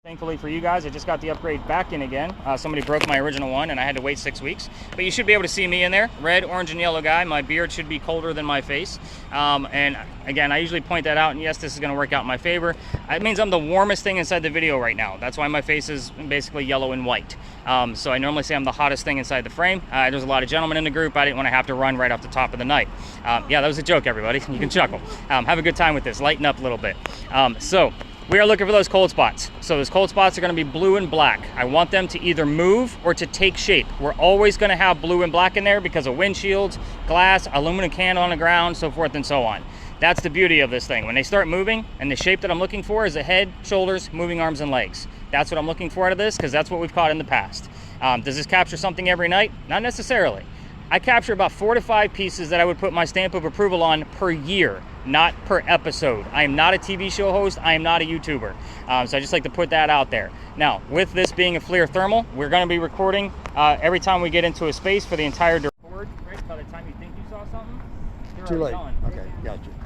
Thankfully for you guys, I just got the upgrade back in again. Somebody broke my original one and I had to wait 6 weeks. But you should be able to see me in there. Red, orange, and yellow guy. My beard should be colder than my face. And again, I usually point that out, and yes, this is going to work out in my favor. It means I'm the warmest thing inside the video right now. That's why my face is basically yellow and white. So I normally say I'm the hottest thing inside the frame. There's a lot of gentlemen in the group. I didn't want to have to run right off the top of the night. Yeah, that was a joke, everybody. You can chuckle. Have a good time with this. Lighten up a little bit. We are looking for those cold spots. So those cold spots are going to be blue and black. I want them to either move or to take shape. We're always going to have blue and black in there because of windshields, glass, aluminum can on the ground, so forth and so on. That's the beauty of this thing. When they start moving, and the shape that I'm looking for is a head, shoulders, moving arms and legs. That's what I'm looking for out of this, because that's what we've caught in the past. Does this capture something every night? Not necessarily. I capture about 4 to 5 pieces that I would put my stamp of approval on per year, not per episode. I am not a TV show host. I am not a YouTuber. So I just like to put that out there. Now, with this being a FLIR thermal, we're going to be recording every time we get into a space for the entire record. Right? By the time you think you saw something, you're Too late. gone. Okay, gotcha. Okay.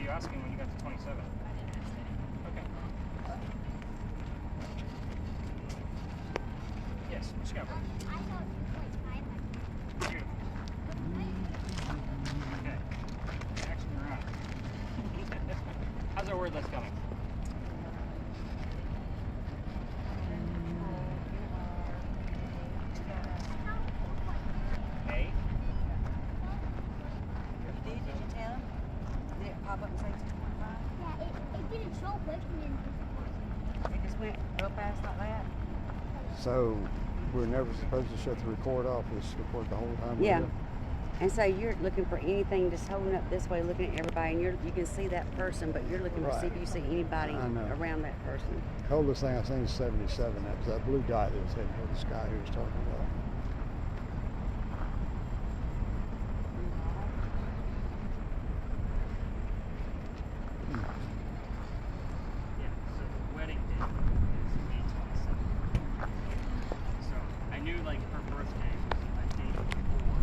Asking when you got to 27. Okay. Yes, what you got? Beautiful. Okay. Action, you're on. How's our word list coming? May. Did you tell him? Did it pop up and say 2.5? Yeah, it didn't show quick and then It just went real fast like that? So we're never supposed to shut the record off. Just record the whole time. Yeah. And so you're looking for anything, just holding up this way, looking at everybody, and you can see that person, but you're looking to see if you see anybody I know. around that person. The oldest thing I seen is 77. That was that blue dot that was heading for the sky he was talking about. Yeah, so the wedding date is May 27th. So I knew like her birthday was a date before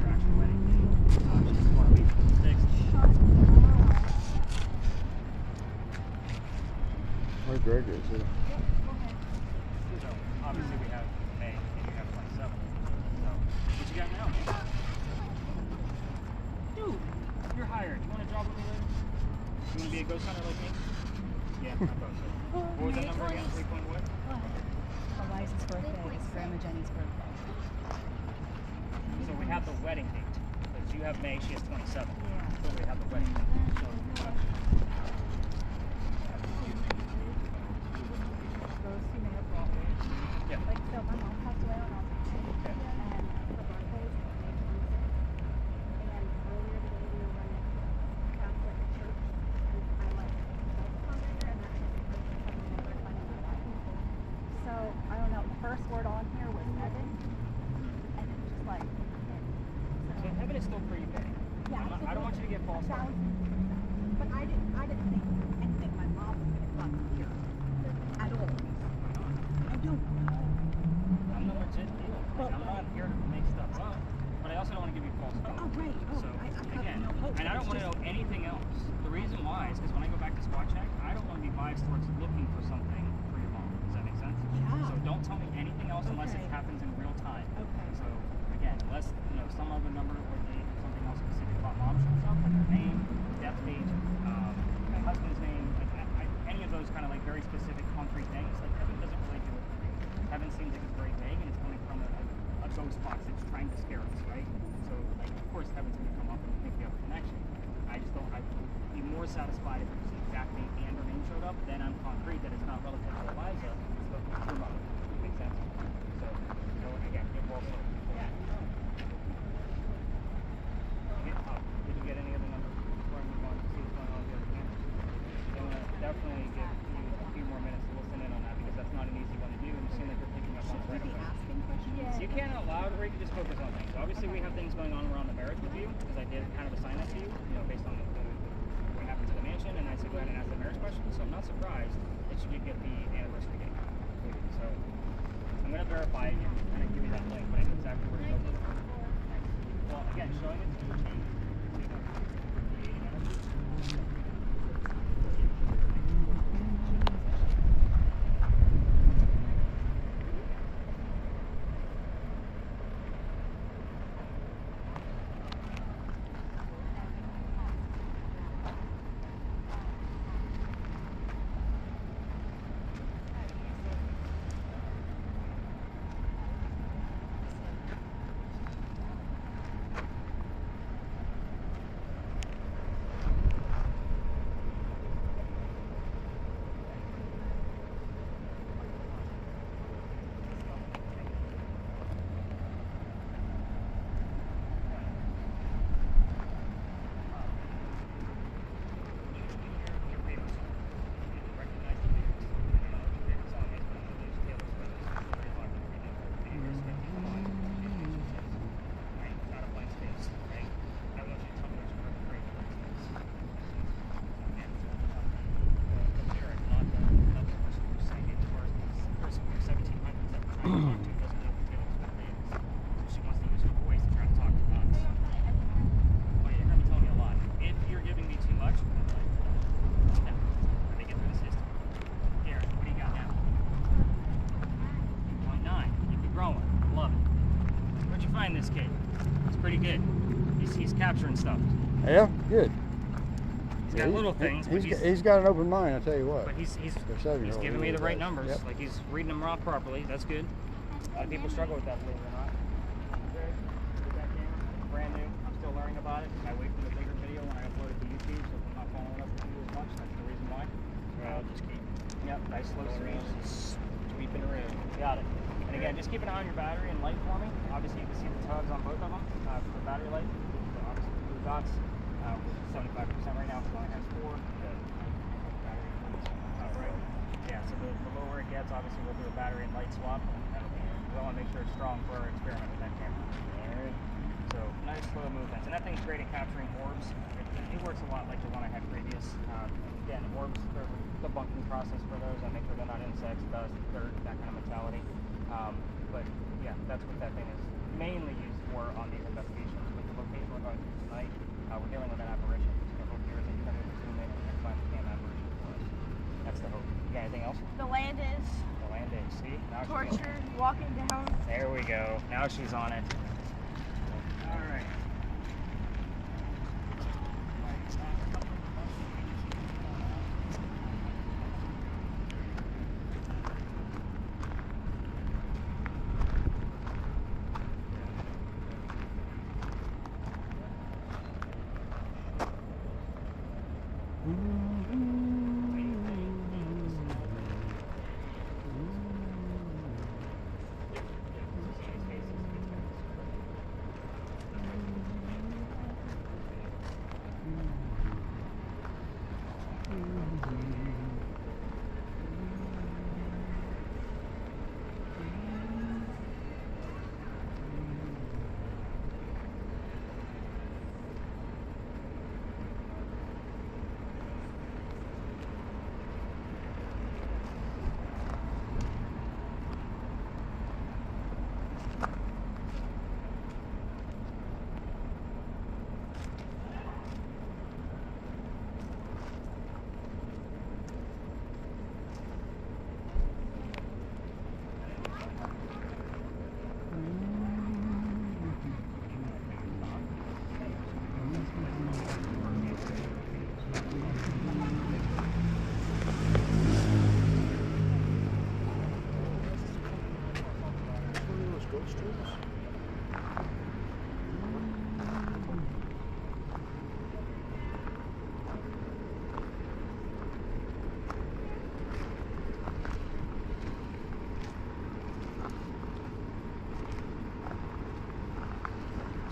her actual wedding date. She's born on May 26th. Where Greg is here. So obviously we have May and you have 27th. So what you got now, man? Dude, you're hired. You want a job with me later? You want to be a ghost hunter like me? Yeah, I thought so. What was that number again? 3 point what? Eliza's birthday is Grandma Jenny's birthday. So we have the wedding date. Because you have May, she has 27. Yeah. So we have the wedding date. So, Those who may have brought me. yeah. Like, so my mom passed away when I was a kid. Okay. And her birthday is May 26th. And earlier today we were running a Catholic church. And I like on there and that was another funny about it. So, I don't know, the first word on here was Evan. And it was just like, So heaven is still pretty big. yeah, I don't want you to get false started. But I didn't think anything my mom was going to come here at all. I don't know. I'm the legit deal. Like, I'm not here to make stuff up. But I also don't want to give you false hope. Oh, right. Oh, So I have again, no hope. and I don't want to know anything else. The reason why is because when I go back to Squad Check, I don't want to be biased towards looking for something for your mom. Does that make sense? Yeah. So don't tell me anything else unless it Okay. happens in real time. Okay. So again, unless some other number or date or something else specific about mom shows up, like her name, death date, my husband's name, like any of those kind of like very specific concrete things, like heaven doesn't really do it for me. Heaven seems like it's very vague and it's coming from a ghost box that's trying to scare us, right? So like of course heaven's gonna come up and think we have a connection. I just don't. I'd be more satisfied if it was the exact date and her name showed up. Then I'm concrete that it's not relative to Eliza, but her mother. Makes sense. So again, get well sorted. Did you get any other numbers before I move on to see what's going on with the other cameras? I'm going to definitely give you a few more minutes to listen in on that because that's not an easy one to do and you seem like you're picking up on it right away. Asking questions? So you can't out loud or you can just focus on things. Obviously we have things going on around the marriage with you because I did kind of assign that to you, based on what happened to the mansion and I said go ahead and ask the marriage question. So I'm not surprised that you did get the anniversary date. So I'm going to verify it and kind of give you that link, but I know exactly where to go with it. Well, again, showing it to you. This kid, it's pretty good. He's capturing stuff. Yeah, good. He's got little things, but he's got an open mind. I tell you what. but he's For 7-year-old, giving he me the really right does. numbers. Yep. Like he's reading them off properly. That's good. A lot of people struggle with that, believe it or not. Okay, with that camera, brand new. I'm still learning about it. I wait for the bigger video when I upload it to YouTube, so if I'm not following up with you as much, that's the reason why. I'll just keep Yep, nice slow going around streams. and sweeping around. Got it. And again, just keep an eye on your battery and light for me. Obviously, you can see the tugs on both of them for the battery light. So obviously, the blue dots. We're 75% right now, so it only has 4. Good. Battery leads. Right. Yeah, so the lower it gets, obviously, we'll do a battery and light swap. We want to make sure it's strong for our experiment with that camera. Alright. So nice slow movements. And that thing's great at capturing orbs. It works a lot like the one I had previous. Again, orbs, there's a debunking process for those. I make sure they're not insects, dust, dirt, that kind of mentality. But yeah, that's what that thing is mainly used for on these investigations. With the location we're going to tonight, we're dealing with an apparition. So hope here is that you can zoom in and find the cam apparition for us. That's the hope. You got anything else? The land is The land is. See? Now she's tortured, walking down. there we go. Now she's on it. All right.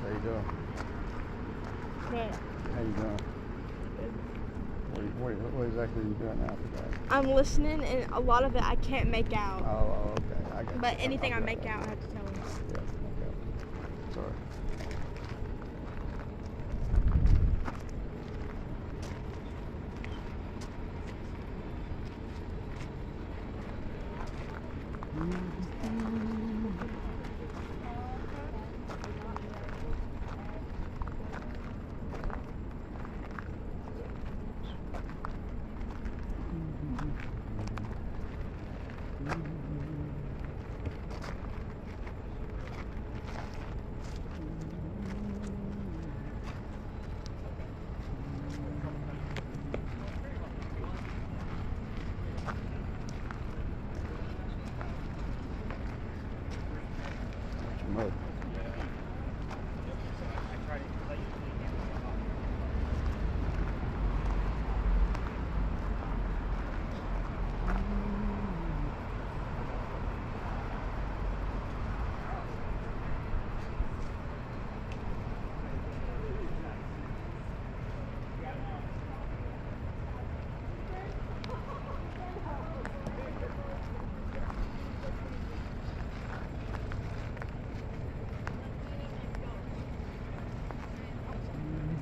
How you doing? Good. How you doing? What exactly are you doing now today? I'm listening, and a lot of it I can't make out. Oh, okay. I got you. But anything I I'll make grab out, I that. have to tell him. Yeah, okay. Sorry. Mud.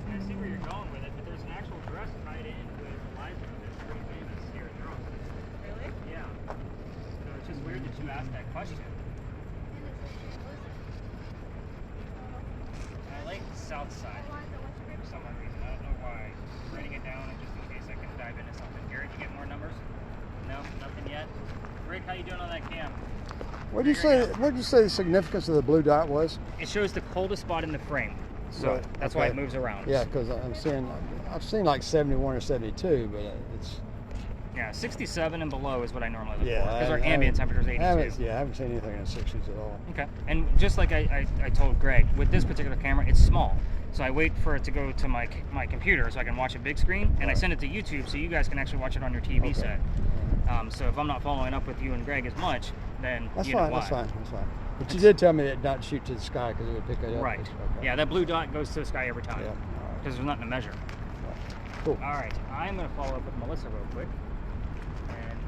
I see where you're going with it, but there's an actual dress tied in with Elijah that's pretty famous here in Durham. Really? Yeah. So it's just weird that you asked that question. I like the south side for some odd reason. I don't know why. I'm writing it down just in case I can dive into something. Garrett, you get more numbers? No, nothing yet. Rick, how you doing on that cam? What did you say the significance of the blue dot was? It shows the coldest spot in the frame. So Right, that's why it okay. moves around. Yeah, because I've seen like 71 or 72, but it's Yeah, 67 and below is what I normally look yeah. for because our I ambient temperature is 82. I haven't seen anything in the 60s at all. Okay. And just like I told Greg, with this particular camera, it's small. So I wait for it to go to my computer so I can watch a big screen, and I Right. send it to YouTube so you guys can actually watch it on your TV Okay. set. So if I'm not following up with you and Greg as much, then That's you know fine. why. That's fine. That's fine. But you did tell me that not to shoot to the sky because it would pick it up. Right. Okay. Yeah, that blue dot goes to the sky every time Yeah. All right. because there's nothing to measure. Cool. All right, I'm going to follow up with Melissa real quick. And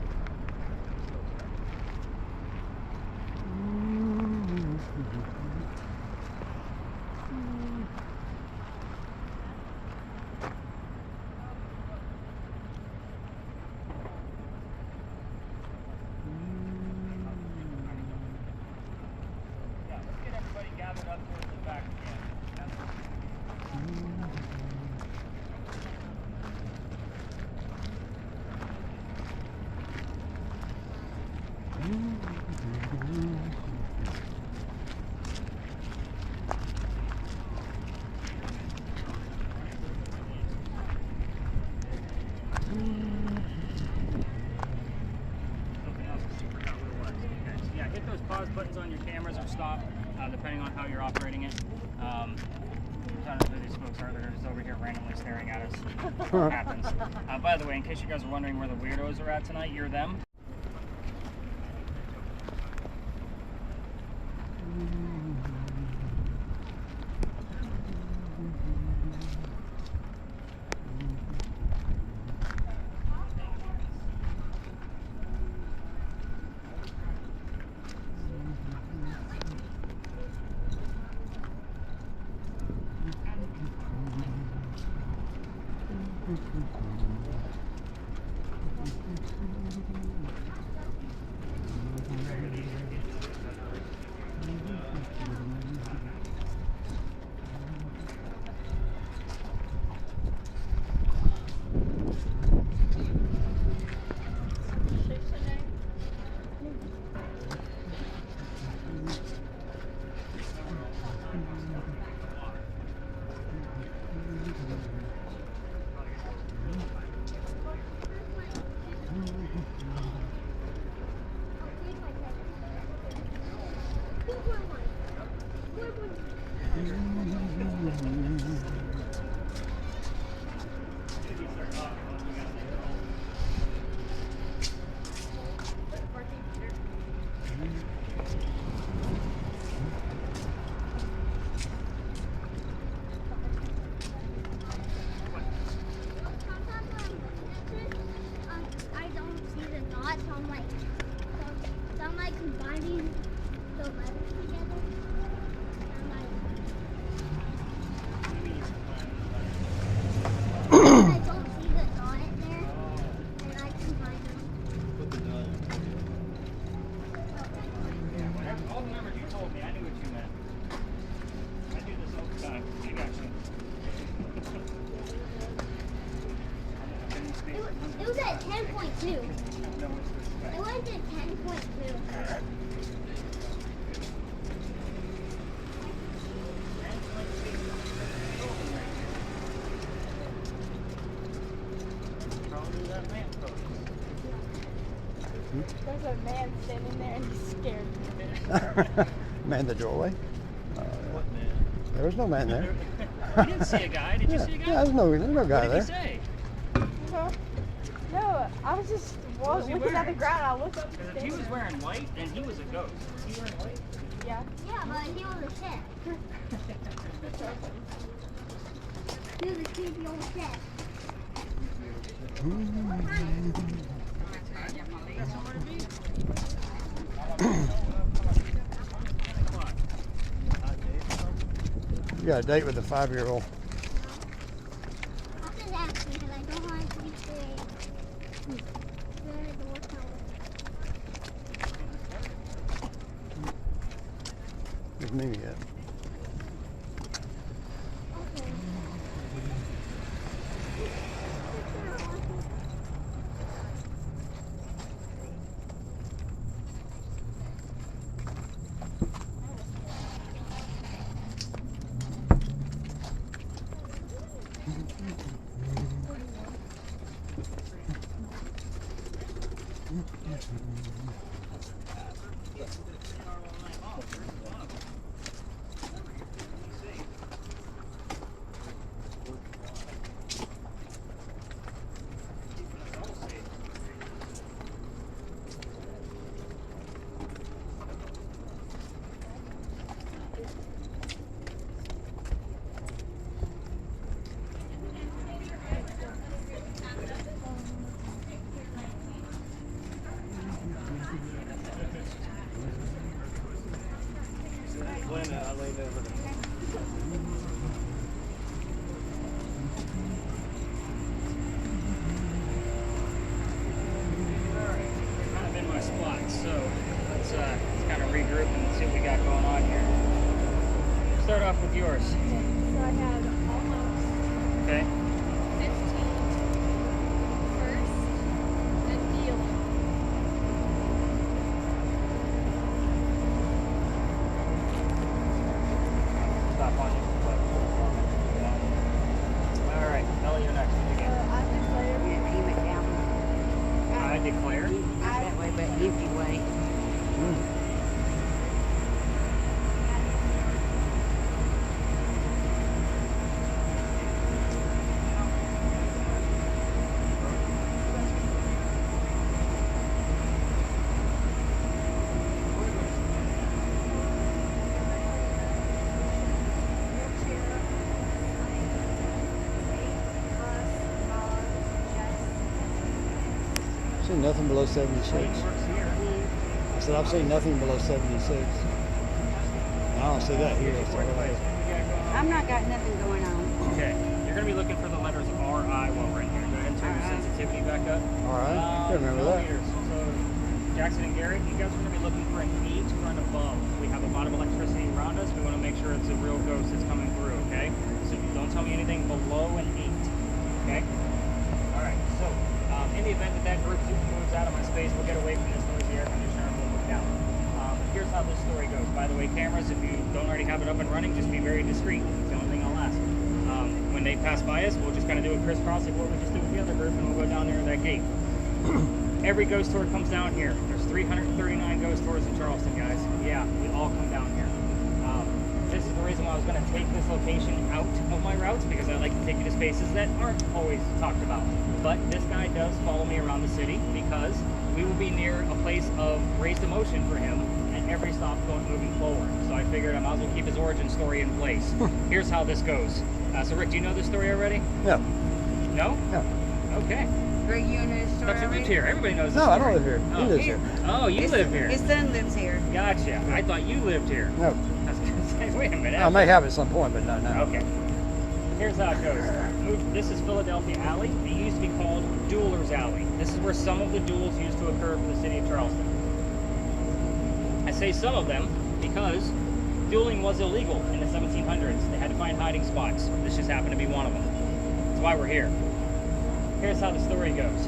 yeah, let's get everybody gathered up towards the back again. Something else I forgot what it was. Okay, so yeah, hit those pause buttons on your cameras or stop, depending on how you're operating it. I don't know who these folks are. They're just over here randomly staring at us. It happens. By the way, in case you guys are wondering where the weirdos are at tonight, you're them. I don't see the knots. So I'm like combining the letters together. I'm like, I don't see the knot in there, and I combine them. Put the dot in. All the numbers you told me, I knew what you meant. I do this all the time. I got you. It was at 10.2. It went to 10.2. Probably that lamppost. There's a man standing there and he's scared. Man the doorway. What man? There was no man there. You didn't see a guy. Did you see a guy? Yeah, there's no guy What did he there. say? Huh? No, I was just was he looking at the wearing? ground. I looked up Because and if he was wearing white, then he was a ghost. Was he wearing white? Yeah. Yeah, but he was a chef. He was a creepy old chef. You got a date with a 5-year-old. I'm just asking because I don't want to be the door color. With me yet. Okay. Kind of in my spot, so let's kind of regroup and see what we got going on here. Start off with yours. So I had almost Okay. 15 first, then dealing. Stop on you. All right, Ellie, you're next. What you got? I declared. Yeah, aim it down. I declare. That way, but empty way. I've seen nothing below 76. Works here. I said I've seen nothing below 76. I don't see that here. So I've not got nothing going on. Okay, you're going to be looking for the letters RI while we're in here. Go ahead and turn your RI. sensitivity back up. all right, I remember that. Millimeters. So, Jackson and Garrett, you guys are going to be looking for an 8 or an above. We have a lot of electricity around us. We want to make sure it's a real ghost that's coming through, okay? So don't tell me anything below an 8, okay? All right, so in the event that that group moves out of my space, we'll get away from this noisy air conditioner and we'll move down. Here's how this story goes. By the way, cameras, if you don't already have it up and running, just be very discreet. It's the only thing I'll ask. When they pass by us, we'll just kind of do a crisscross like what we just did with the other group, and we'll go down there to that gate. Every ghost tour comes down here. There's 339 ghost tours in Charleston, guys. Yeah, we all come down here. This is the reason why I was going to take this location out of my routes, because I like to take you to spaces that aren't always talked about. But this guy does follow me around the city because we will be near a place of raised emotion for him at every stop moving forward. So I figured I might as well keep his origin story in place. Here's how this goes. So Rick, do you know this story already? No, No? no, Okay. Greg, you know this story Thought you lived already? here. Everybody knows this no, I story. don't live here. Oh, He lives here. Oh, you live here. His son lives here. Gotcha. I thought you lived here. No, I was gonna say, wait a minute. I may have at some point, but no, no. Okay. Here's how it goes. This is Philadelphia Alley. It used to be called Duelers Alley. This is where some of the duels used to occur for the city of Charleston. I say some of them because dueling was illegal in the 1700s. They had to find hiding spots. This just happened to be one of them. That's why we're here. Here's how the story goes.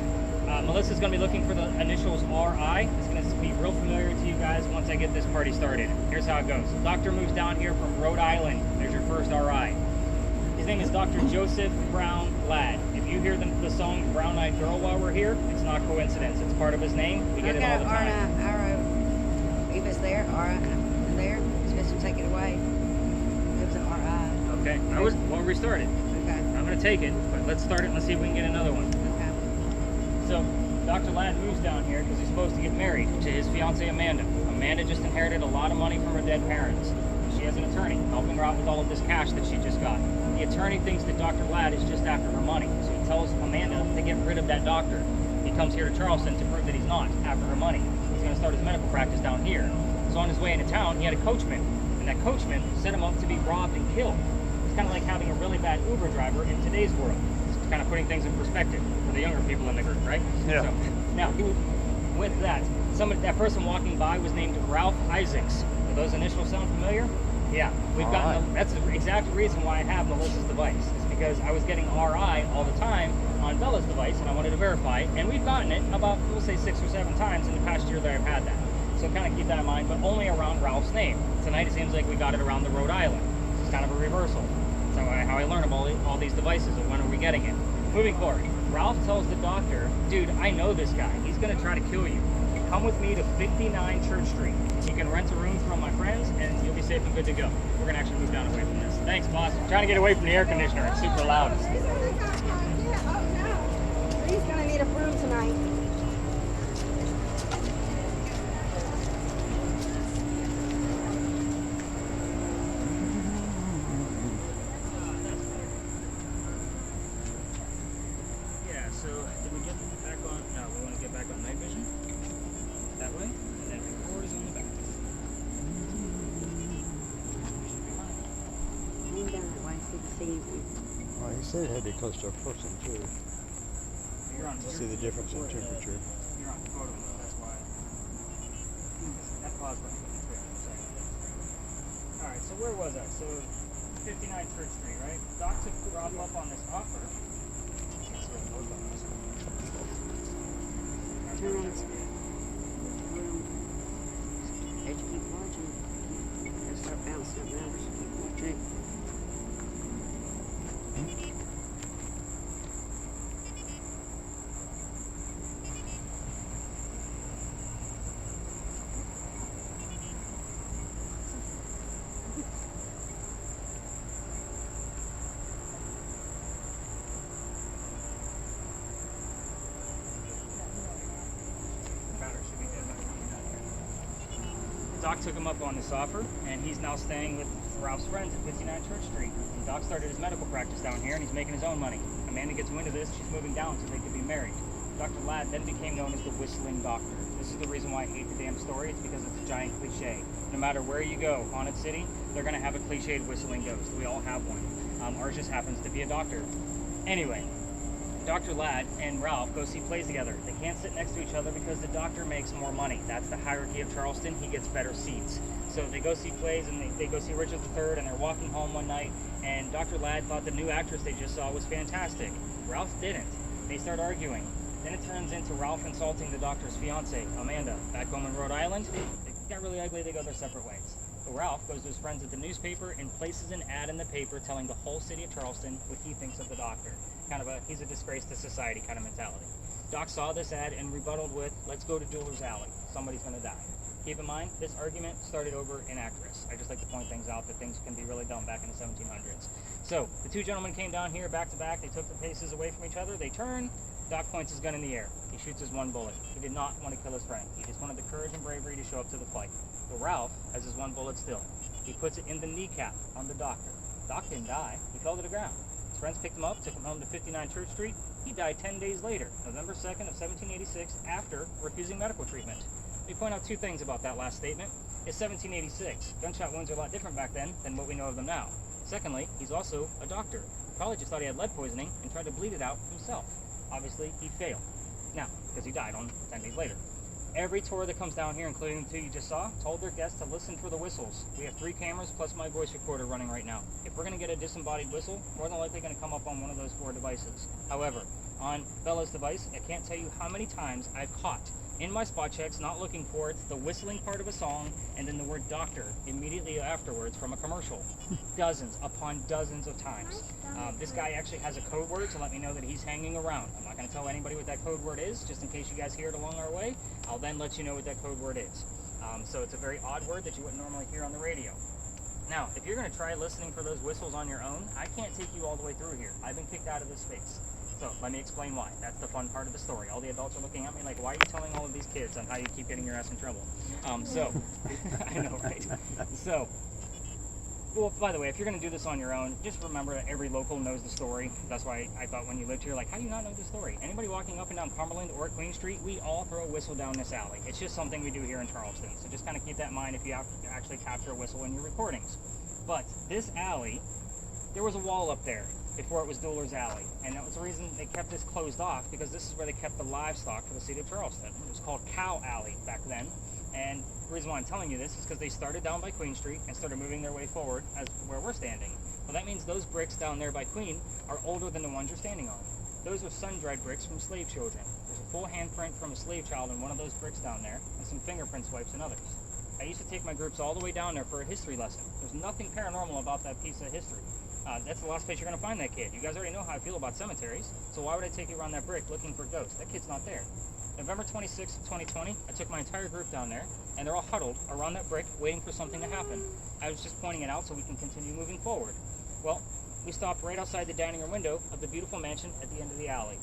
Melissa's going to be looking for the initials RI. It's going to be real familiar to you guys once I get this party started. Here's how it goes. Doctor moves down here from Rhode Island. There's your first RI. His name is Dr. Joseph Brown Ladd. If you hear the song Brown Eyed Girl while we're here, it's not coincidence. It's part of his name. We get it all the time. If it's there, there, just to take it away. It was an RI. Okay. We'll restart it. Okay. I'm going to take it, but let's start it and let's see if we can get another one. Okay. So, Dr. Ladd moves down here because he's supposed to get married to his fiancée Amanda. Amanda just inherited a lot of money from her dead parents. She has an attorney helping her out with all of this cash that she just got. The attorney thinks that Dr. Ladd is just after her money, so he tells Amanda to get rid of that doctor. He comes here to Charleston to prove that he's not after her money. He's going to start his medical practice down here. So on his way into town, he had a coachman, and that coachman set him up to be robbed and killed. It's kind of like having a really bad Uber driver in today's world. It's kind of putting things in perspective for the younger people in the group, right? Yeah. So, now, with that, that person walking by was named Ralph Isaacs. Do those initials sound familiar? Yeah, we've All gotten. right. That's the exact reason why I have Melissa's device. It's because I was getting RI all the time on Bella's device, and I wanted to verify. And we've gotten it about, we'll say, 6 or 7 times in the past year that I've had that. So kind of keep that in mind, but only around Ralph's name. Tonight it seems like we got it around the Rhode Island. It's kind of a reversal. That's how I learn about all these devices and when are we getting it. moving forward, Ralph tells the doctor, dude, I know this guy. He's going to try to kill you. Come with me to 59 Church Street. You can rent a room from my friends, and you'll be safe and good to go. We're going to actually move down away from this. Thanks, boss. I'm trying to get away from the air conditioner. It's super loud. Oh no. He's gonna need a broom tonight. Yeah, so did we get back on? No, we want to get back on night vision. That way, and then record is on the back. Lean down that way so you can see anything. Well, he said it had to be close to a person too. You're on. See the difference in temperature. You're on photo mode. That's why. That pause button. All right. So where was I? So 59 Church Street, right? Doc took Rob up on this offer. Turn on. Hold on. As you keep watching, it'll start bouncing around. So keep watching. Doc took him up on this offer, and he's now staying with Ralph's friends at 59 Church Street. And Doc started his medical practice down here, and he's making his own money. Amanda gets wind of this, she's moving down so they could be married. Dr. Ladd then became known as the Whistling Doctor. This is the reason why I hate the damn story. It's because it's a giant cliche. No matter where you go, Haunted City, they're going to have a cliched whistling ghost. We all have one. Ours just happens to be a doctor. Anyway, Dr. Ladd and Ralph go see plays together. They can't sit next to each other because the doctor makes more money. That's the hierarchy of Charleston. He gets better seats. So they go see plays, and they go see Richard III, and they're walking home one night, and Dr. Ladd thought the new actress they just saw was fantastic. Ralph didn't. They start arguing. Then it turns into Ralph insulting the doctor's fiance, Amanda, back home in Rhode Island. It got really ugly. They go their separate ways. So Ralph goes to his friends at the newspaper and places an ad in the paper telling the whole city of Charleston what he thinks of the doctor. Kind of he's a disgrace to society kind of mentality. Doc saw this ad and rebutted with, let's go to Dueler's Alley. Somebody's going to die. Keep in mind, this argument started over in Actress. I just like to point things out that things can be really dumb back in the 1700s. So the two gentlemen came down here back to back. They took their paces away from each other. They turn. Doc points his gun in the air. He shoots his one bullet. He did not want to kill his friend. He just wanted the courage and bravery to show up to the fight. But Ralph has his one bullet still. He puts it in the kneecap on the doctor. Doc didn't die. He fell to the ground. His friends picked him up, took him home to 59 Church Street. He died 10 days later, November 2nd of 1786, after refusing medical treatment. Let me point out two things about that last statement. It's 1786. Gunshot wounds are a lot different back then than what we know of them now. Secondly, he's also a doctor. He probably just thought he had lead poisoning and tried to bleed it out himself. Obviously, he failed. Now, because he died on 10 days later. Every tour that comes down here, including the two you just saw, told their guests to listen for the whistles. We have 3 cameras plus my voice recorder running right now. If we're going to get a disembodied whistle, more than likely going to come up on one of those 4 devices. However, on Bella's device, I can't tell you how many times I've caught in my spot checks, not looking for it, the whistling part of a song, and then the word doctor immediately afterwards from a commercial. Dozens upon dozens of times. This guy actually has a code word to let me know that he's hanging around. I'm not going to tell anybody what that code word is, just in case you guys hear it along our way. I'll then let you know what that code word is. So it's a very odd word that you wouldn't normally hear on the radio. Now, if you're going to try listening for those whistles on your own, I can't take you all the way through here. I've been kicked out of this space. So let me explain why. That's the fun part of the story. All the adults are looking at me like, why are you telling all of these kids on how you keep getting your ass in trouble? I know, right? So, well, by the way, if you're going to do this on your own, just remember that every local knows the story. That's why I thought when you lived here, like, how do you not know the story? Anybody walking up and down Cumberland or Queen Street, we all throw a whistle down this alley. It's just something we do here in Charleston. So just kind of keep that in mind if you have to actually capture a whistle in your recordings. But this alley, there was a wall up there before it was Dueler's Alley, and that was the reason they kept this closed off, because this is where they kept the livestock for the city of Charleston. It was called Cow Alley back then, and the reason why I'm telling you this is because they started down by Queen Street and started moving their way forward as where we're standing. Well, that means those bricks down there by Queen are older than the ones you're standing on. Those are sun-dried bricks from slave children. There's a full handprint from a slave child in one of those bricks down there, and some fingerprint swipes in others. I used to take my groups all the way down there for a history lesson. There's nothing paranormal about that piece of history. That's the last place you're going to find that kid. You guys already know how I feel about cemeteries, so why would I take you around that brick looking for ghosts? That kid's not there. November 26th, 2020, I took my entire group down there, and they're all huddled around that brick waiting for something to happen. I was just pointing it out so we can continue moving forward. Well, we stopped right outside the dining room window of the beautiful mansion at the end of the alley.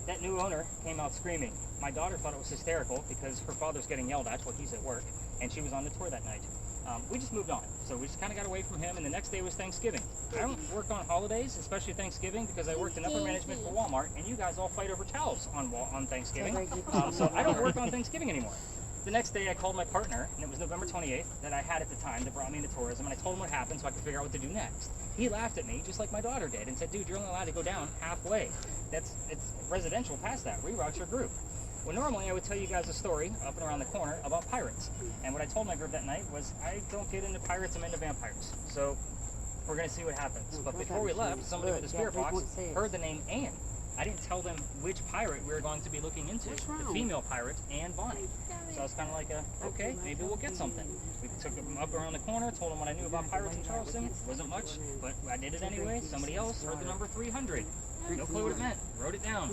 That new owner came out screaming. My daughter thought it was hysterical because her father's getting yelled at while he's at work, and she was on the tour that night. We just moved on, so we just kind of got away from him, and the next day was Thanksgiving. I don't work on holidays, especially Thanksgiving, because I worked in upper management for Walmart, and you guys all fight over towels on Thanksgiving. So I don't work on Thanksgiving anymore. The next day I called my partner, and it was November 28th that I had at the time that brought me into tourism, and I told him what happened so I could figure out what to do next. He laughed at me, just like my daughter did, and said, dude, you're only allowed to go down halfway. It's residential past that. Reroute your group. Well, normally I would tell you guys a story up and around the corner about pirates. And what I told my group that night was, I don't get into pirates, I'm into vampires. So we're going to see what happens. But before we left, somebody with a spirit box heard the name Anne. I didn't tell them which pirate we were going to be looking into, the female pirate, Anne Bonny. So I was kind of like, okay, maybe we'll get something. We took them up around the corner, told them what I knew about pirates in Charleston. Wasn't much, but I did it anyway. Somebody else heard the number 300. No clue what it meant. Wrote it down.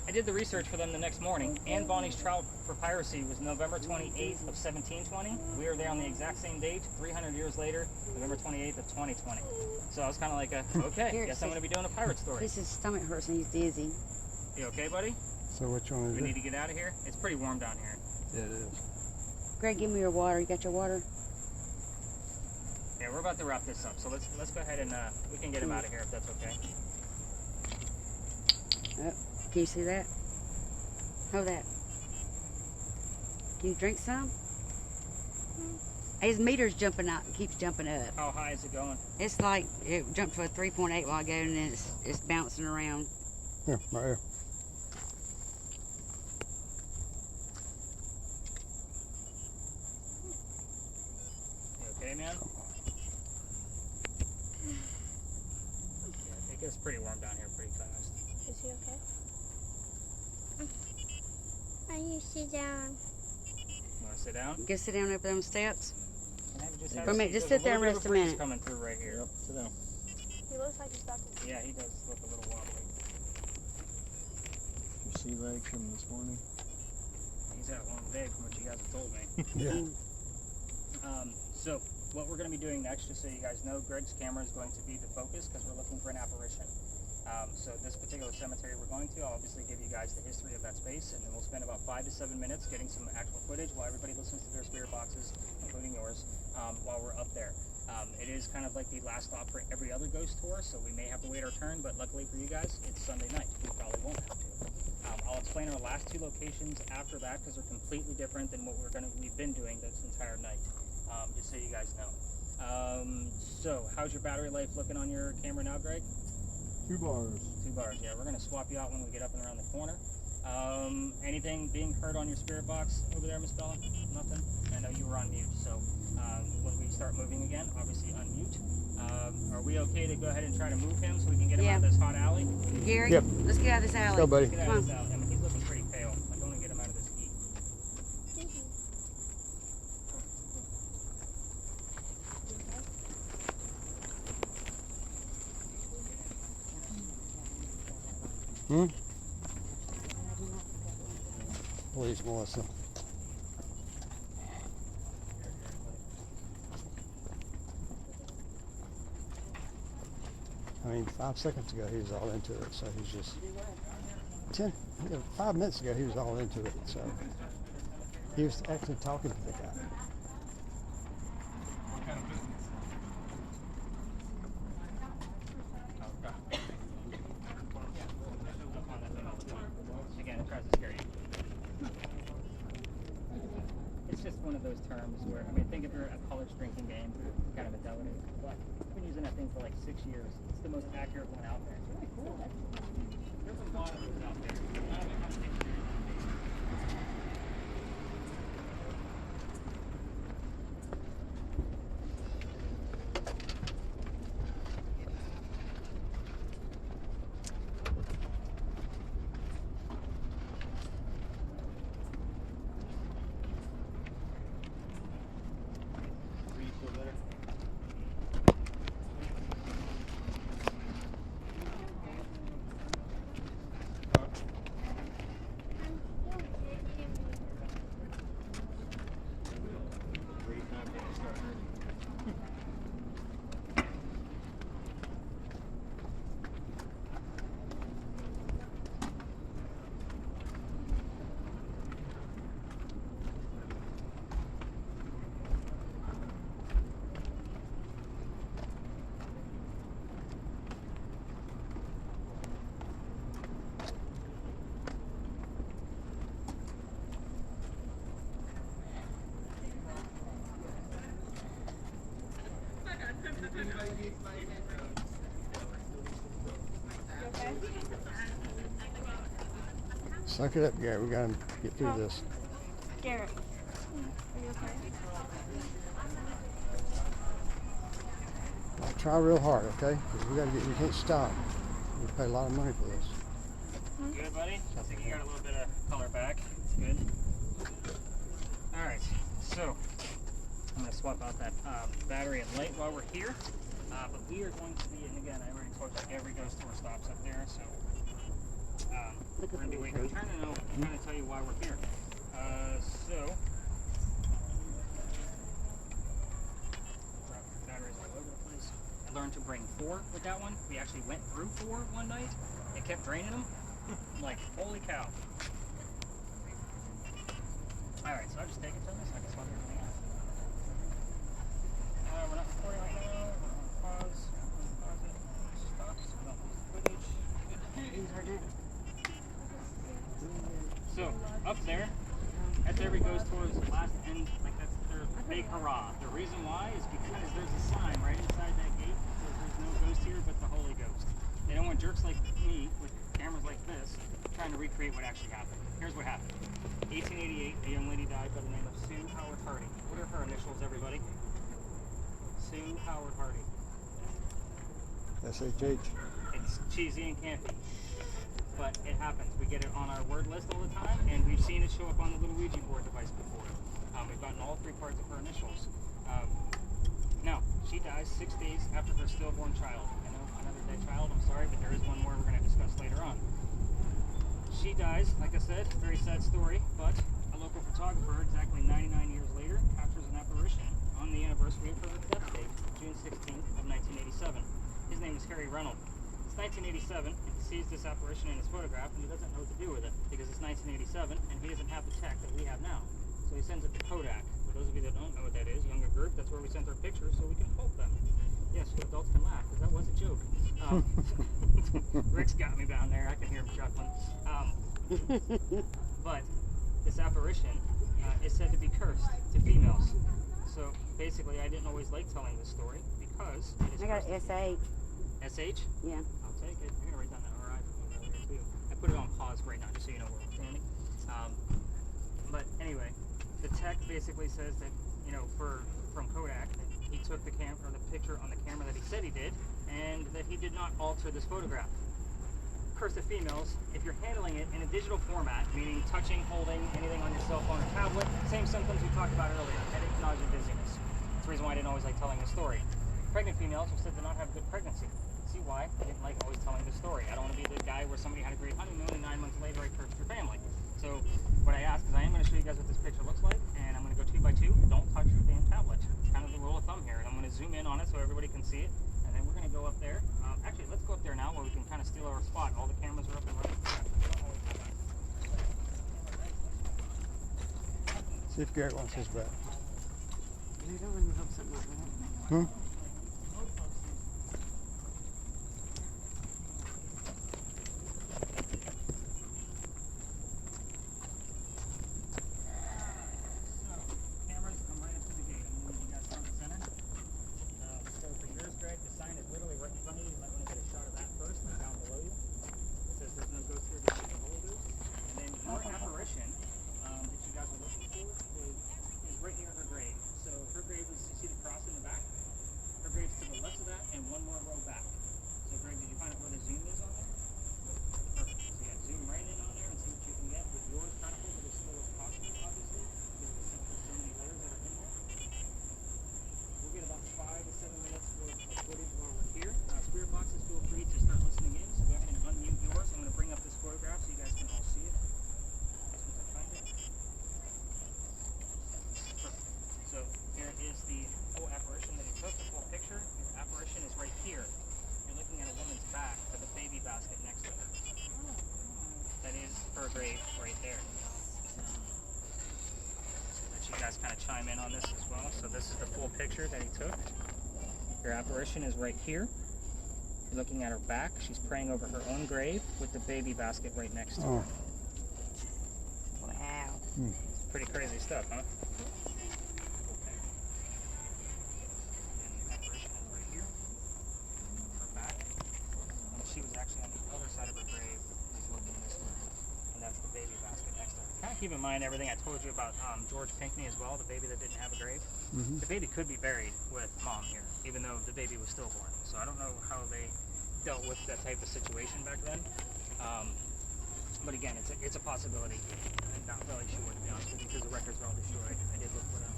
I did the research for them the next morning. Anne Bonny's trial for piracy was November 28th of 1720. We were there on the exact same date, 300 years later, November 28th of 2020. So I was kind of like, okay, guess I'm going to be doing a pirate story. His stomach hurts and he's dizzy. You okay, buddy? So which one is We it? need to get out of here. It's pretty warm down here. Yeah, it is. Greg, give me your water. You got your water? Yeah, we're about to wrap this up. So let's go ahead and we can get him out of here if that's okay. Can you see that? Hold that. Can you drink some? His meter's jumping up, keeps jumping up. How high is it going? It's like it jumped to a 3.8 while ago, and then it's bouncing around. Yeah, right here. You okay, man? Yeah, it gets pretty warm down here pretty fast. Is he okay? I need to sit down. You want to sit down? Go sit down up them steps. Can I just For a minute, just sit there and rest a breeze minute. coming through right here. Sit down. He looks like he's about to. Yeah, he does look a little wobbly. Your sea legs from this morning. He's had a long day from what you guys have told me. Yeah. So what we're going to be doing next, just so you guys know, Greg's camera is going to be the focus because we're looking for an apparition. So this particular cemetery we're going to, I'll obviously give you guys the history of that space, and then we'll spend about 5 to 7 minutes getting some actual footage while everybody listens to their spirit boxes, including yours, while we're up there. It is kind of like the last stop for every other ghost tour, so we may have to wait our turn, but luckily for you guys, it's Sunday night. We probably won't have to. I'll explain our last 2 locations after that because they're completely different than what we've been doing this entire night, just so you guys know. So how's your battery life looking on your camera now, Greg? 2 bars. 2 bars, yeah. We're going to swap you out when we get up and around the corner. Anything being heard on your spirit box over there, Miss Bella? Nothing? I know you were on mute, so when we start moving again, obviously unmute. Are we okay to go ahead and try to move him so we can get him out of this hot alley? Gary, Yep. let's get out of this alley. Go, buddy. Get out Come of this on. alley. I mean, he's looking pretty pale. I don't want to get him out of this heat. Hmm? Please, Melissa. I mean, 5 seconds ago he was all into it, so he's just 5 minutes ago he was all into it, so he was actually talking to the guy. What kind of business? Again, it tries to scare you. It's just one of those terms where, I mean, think if you're a college drinking game, kind of intelligent. But I've been using that thing for like 6 years. It's the most accurate one out there. It's really cool. There's a lot of those out there. None of it comes to experience. Are you still there? Suck it up, Gary. We gotta get through this. Garrett, are you okay? I'll try real hard, okay? 'Cause we can't stop. We pay a lot of money for this. Good, buddy? I think you got a little bit of color back. It's good. All right, so I'm going to swap out that battery and light while we're here. But we are going to be, and again, I already told you every ghost tour stops up there, so we're going to be waiting. I'm trying to tell you why we're here. Batteries all over the place. I learned to bring 4 with that one. We actually went through 4 one night. It kept draining them. Like, holy cow. Alright, so I'll just take it from this. I can swap everything out. We're not recording right now. We're on pause. Pause it. Stop. So we don't lose the footage. So, up there, that's every ghost tour's last end. Like, that's their big hurrah. The reason why is because there's a sign right inside that gate that says there's no ghost here but the Holy Ghost. They don't want jerks like me with cameras like this trying to recreate what actually happened. Here's what happened. 1888, a young lady died by the name of Sue Howard Hardy. What are her initials, everybody? Sue Howard Hardy. SHH. It's cheesy and campy, but it happens. We get it on our word list all the time, and we've seen it show up on the little Ouija board device before. We've gotten all 3 parts of her initials. Now, she dies 6 days after her stillborn child. I know, another dead child, I'm sorry, but there is one more we're going to discuss later on. She dies, like I said, very sad story, but a local photographer, exactly 99 years later, captures an apparition on the anniversary of her death date, June 16th of 1987. His name is Harry Reynolds. It's 1987, and he sees this apparition in his photograph, and he doesn't know what to do with it, because it's 1987, and he doesn't have the tech that we have now. So he sends it to Kodak. For those of you that don't know what that is, younger group, that's where we send our pictures so we can hold them. Yes, you adults can laugh, because that was a joke. Rick's got me down there. I can hear him chuckling. But this apparition is said to be cursed to females. So basically, I didn't always like telling this story because it is I got cursed. SH. SH? Yeah. I'll take it. I'm going to write down that RI for me earlier, too. I put it on pause right now just so you know where we're standing. But anyway, the tech basically says that, you know, from Kodak, that he took the picture on the camera that he said he did, and that he did not alter this photograph. Curse to females, if you're handling it in a digital format, meaning touching, holding, anything on your cell phone or tablet, same symptoms we talked about earlier, headache, nausea, dizziness. That's the reason why I didn't always like telling the story. Pregnant females are said to not have good pregnancy. See why? I didn't like always telling the story. I don't want to be the guy where somebody had a great honeymoon and 9 months later I cursed your family. So what I ask is I am going to show you guys what this picture looks like, and I'm going to go 2 by 2. Don't touch the damn tablet. It's kind of the rule of thumb here, and I'm going to zoom in on it so everybody can see it, and then we're going to go up there. Actually, let's go up there now where we can kind of steal our spot. All the cameras are up and running. See if Garrett wants his back. I don't really hope something like that. Hmm? Cameras, come right up to the gate. I'm going to move you guys front and center. Let's go for yours, Greg. The sign is literally right in front of you. You might want to get a shot of that first and down below you. It says there's no ghost here, just the Holy Ghost. And then your apparition that you guys are looking for is right near her grave. So her grave is, you see the cross in the back? Her grave's to the left of that and one more row back. So Greg, did you find out where the zoom is on there? Perfect. So yeah, zoom right in on there and see what you can get with yours. Try to hold it as slow as possible, obviously, because of the simple so many layers that are in there. We'll get about 5 to 7 minutes worth of footage while we're here. Spirit boxes, feel free to start listening in. So go ahead and unmute yours. I'm going to bring up this photograph so you guys can all see it. As soon as I find it. Perfect. So here is the full apparition that he took, the full picture. Your apparition is right here. You're looking at a woman's back with a baby basket next to her. That is her grave right there. Let you guys kind of chime in on this as well. So this is the full picture that he took. Your apparition is right here. You're looking at her back. She's praying over her own grave with the baby basket right next to her. Wow. It's pretty crazy stuff, huh? Okay. And the apparition is right here. Her back. And she was actually on the other side of her grave, is looking this way. And that's the baby keep in mind everything I told you about George Pinkney as well, the baby that didn't have a grave. Mhm. The baby could be buried with mom here, even though the baby was stillborn. So I don't know how they dealt with that type of situation back then. But again, it's a possibility. I'm not really sure, to be honest with you, because the records are all destroyed. I did look for them.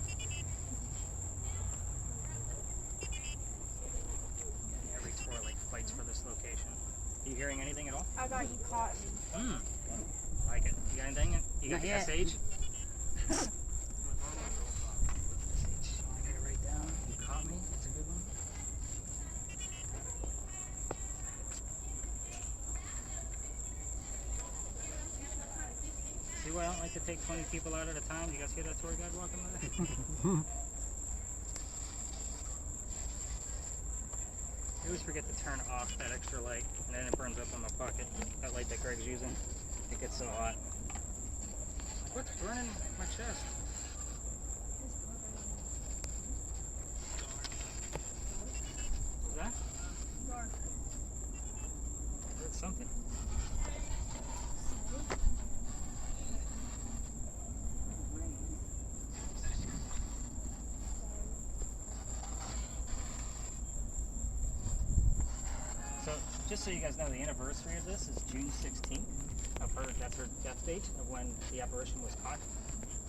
Every tour like fights for this location. Are you hearing anything at all? I thought you caught me. Like it. You got anything? You got Not the yet. SH? SH. I got it right down. You caught me. That's a good one. See why I don't like to take 20 people out at a time? You guys hear that tour guide walking by? I always forget to turn off that extra light, and then it burns up on my pocket. That light that Greg's using, it gets so hot. What's burning my chest? What's that? That's something. So, just so you guys know, the anniversary of this is June 16th. That's her death date of when the apparition was caught.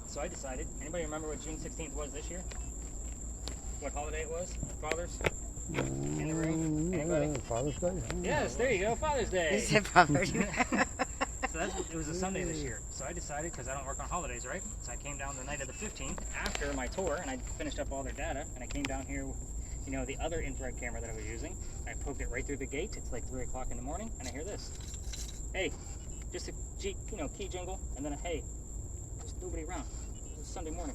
So I decided, anybody remember what June 16th was this year? What holiday it was? Fathers? In the room? Anybody? Father's Day? Yes, there you go, Father's He Day. said Father's So it was a Sunday this year. So I decided, because I don't work on holidays, right? So I came down the night of the 15th after my tour, and I finished up all their data, and I came down here with, you know, the other infrared camera that I was using. I poked it right through the gate. It's like 3 o'clock in the morning, and I hear this. Hey, just a key jingle, and then a hey. There's nobody around. It's Sunday morning.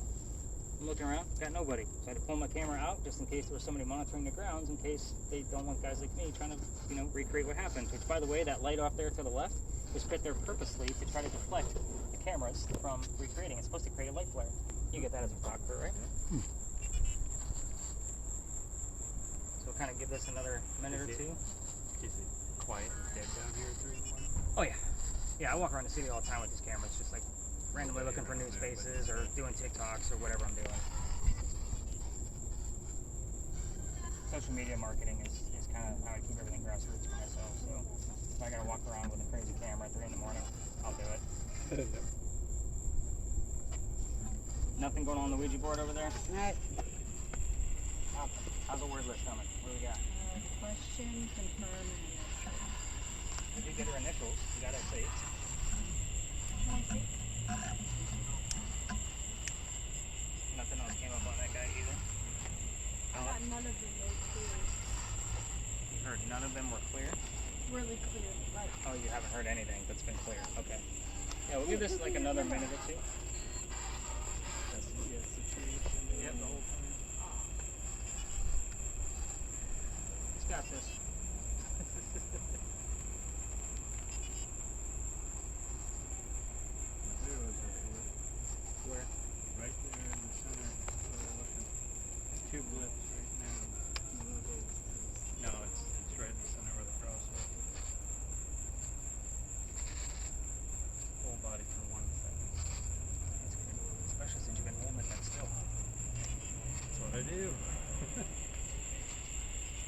I'm looking around, got nobody. So I had to pull my camera out just in case there was somebody monitoring the grounds, in case they don't want guys like me trying to, you know, recreate what happened. Which, by the way, that light off there to the left was put there purposely to try to deflect the cameras from recreating. It's supposed to create a light flare. You get that as a photographer, right? So we'll kind of give this another minute or two. Is it quiet and dead down here at 3 in the morning? Oh yeah. Yeah, I walk around the city all the time with these cameras, just like randomly looking for new spaces or doing TikToks or whatever I'm doing. Social media marketing is kind of how I keep everything grassroots for myself. So if I gotta walk around with a crazy camera at 3 in the morning, I'll do it. Nothing going on the Ouija board over there? Right. How's the word list coming? What do we got? Question, confirm, I did get her initials. You got her saved. Nothing else came up on that guy either. I got none of them really clear. You heard none of them were clear? Really clear. Like, Oh, you haven't heard anything that's been clear. Okay. Yeah, we'll give this like another minute or two. Yeah, the whole thing. He's got this. Zeros are here. Where? Right there in the center where we're looking. Two blips right now. No, it's right in the center where the cross was. Whole body for 1 second. That's good. Especially since you've been holding it that still. That's what I do.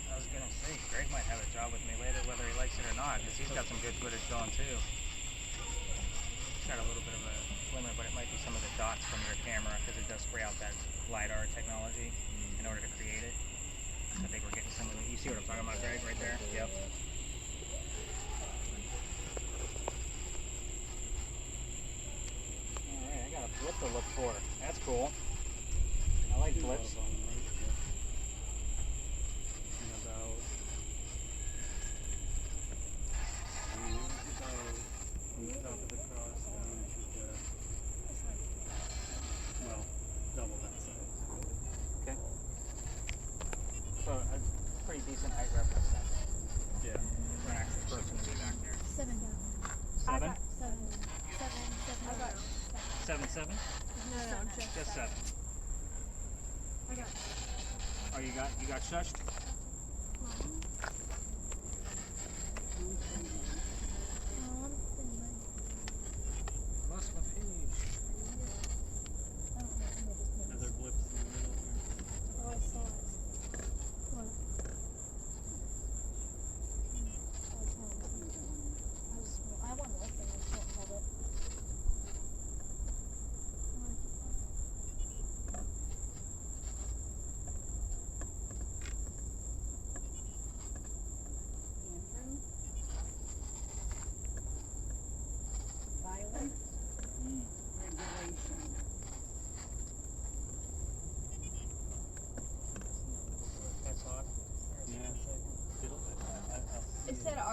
I was gonna say, Greg might have a job with me later, whether he likes it or not, because he's got some good footage going too. It's got a little bit of a glimmer, but it might be some of the dots from your camera, because it does spray out that LiDAR technology in order to create it. I think we're getting some of the, you see what I'm talking about, Greg, right there? Yep. Alright, I got a blip to look for. That's cool. I like blips. And about from the top of the cross down to the, well, double that size. Okay. So a pretty decent height reference then Yeah. for an actual person to be back there. 7 down. 7? 7 I got down. 7, 7? no, Just 7. I got Oh, you got shushed? Lost my page.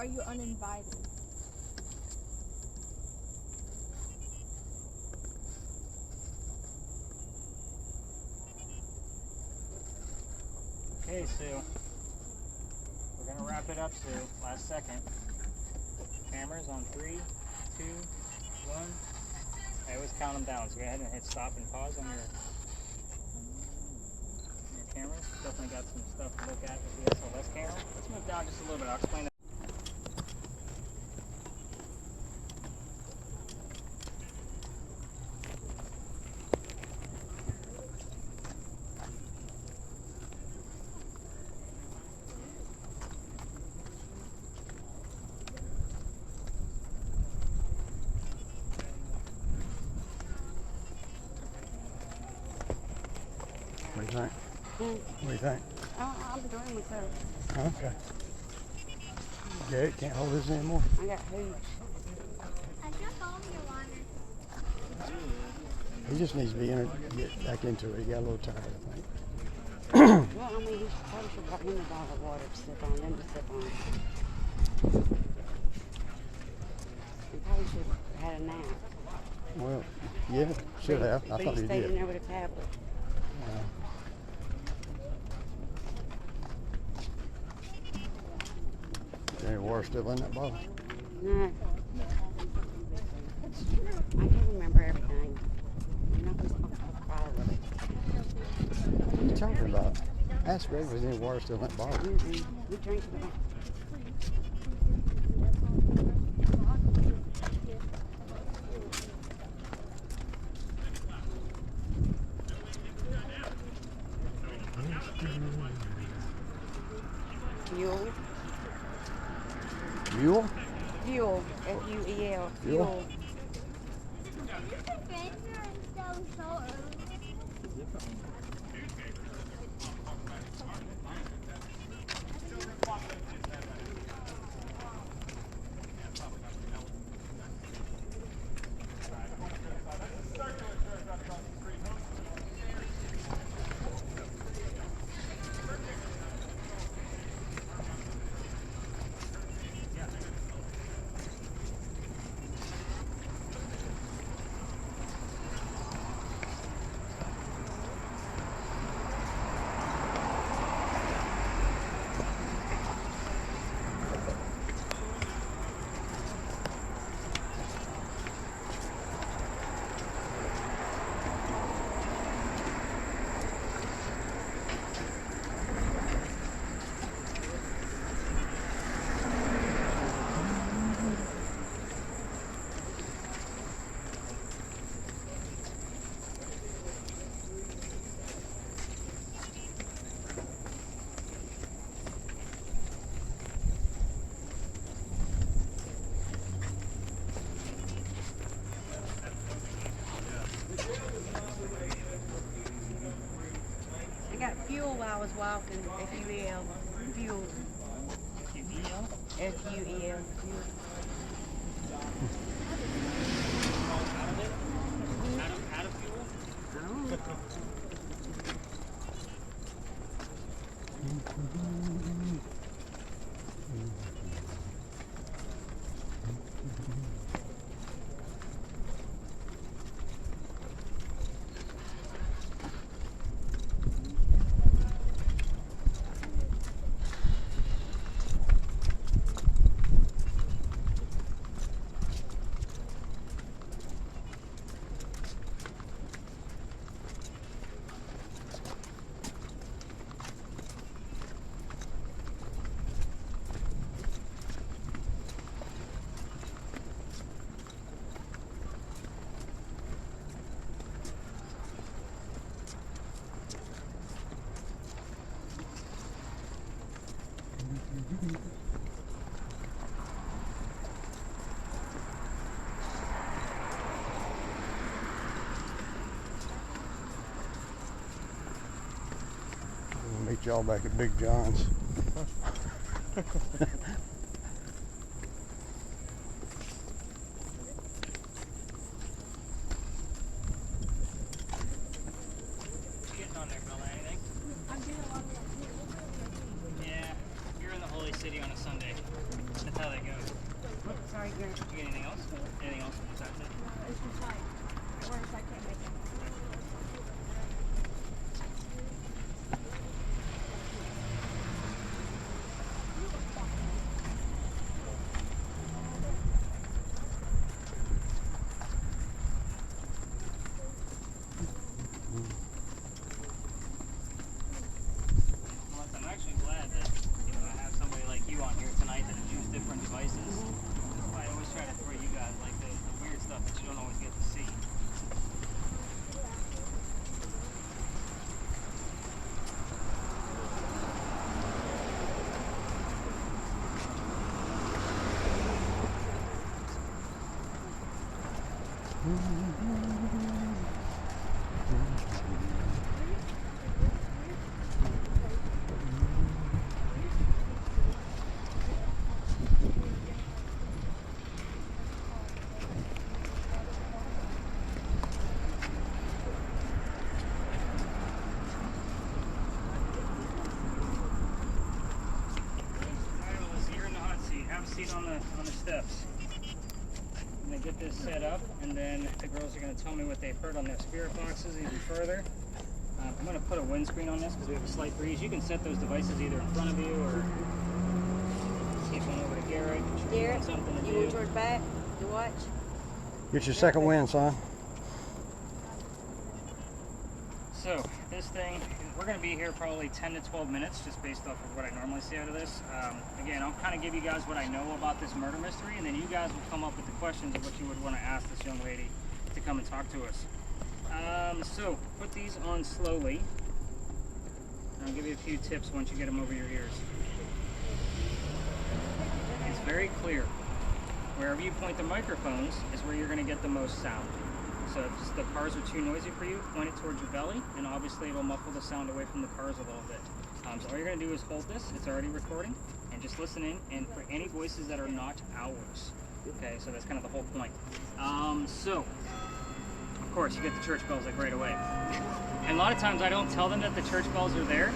are you uninvited? Okay, Sue. We're gonna wrap it up, Sue. Last second. Cameras on 3, 2, 1. I always count them down, so go ahead and hit stop and pause on your cameras. Definitely got some stuff to look at with the SLS camera. Let's move down just a little bit. I'll explain that. What do you think? What do you think? I'm doing myself. Okay. Garrett can't hold this anymore. I got hooch. I just all your water. He just needs to be get back into it. He got a little tired, I think. Well, I mean, he probably should have brought him a bottle of water to sip on, then to sip on. He probably should have had a nap. Well, yeah, should have. I But thought he he stayed in did. there with a tablet. Is there any water still in that bottle? No. I can remember everything. I'm not supposed to follow it. What are you talking about? Ask Greg if there's any water still in that bottle. We drink it. Fuel. Mule? Fuel. F-U-E-L. Fuel? Fuel. You can get here and so early. I got fuel while I was walking. F-U-E-L. Fuel. F-U-E-L. Fuel. Out of fuel? I don't know. We'll meet y'all back at Big John's. Getting on there, Bella. Anything? I'm doing a lot of that. Yeah. You're in the Holy City on a Sunday. That's how they seat on the steps. I'm gonna get this set up, and then the girls are gonna tell me what they've heard on their spirit boxes even further. I'm gonna put a windscreen on this because we have a slight breeze. You can set those devices either in front of you or keep one over to Garrett. Garrett, Something to you do. want yours back to watch? Get your second win, son. So this thing, we're going to be here probably 10 to 12 minutes, just based off of what I normally see out of this. Again, I'll kind of give you guys what I know about this murder mystery, and then you guys will come up with the questions of what you would want to ask this young lady to come and talk to us. So put these on slowly. I'll give you a few tips once you get them over your ears. It's very clear. Wherever you point the microphones is where you're going to get the most sound. So if the cars are too noisy for you, point it towards your belly, and obviously it'll muffle the sound away from the cars a little bit. So all you're going to do is hold this, it's already recording, and just listen in, and for any voices that are not ours. Okay, so that's kind of the whole point. So, of course, you get the church bells like right away. And a lot of times I don't tell them that the church bells are there.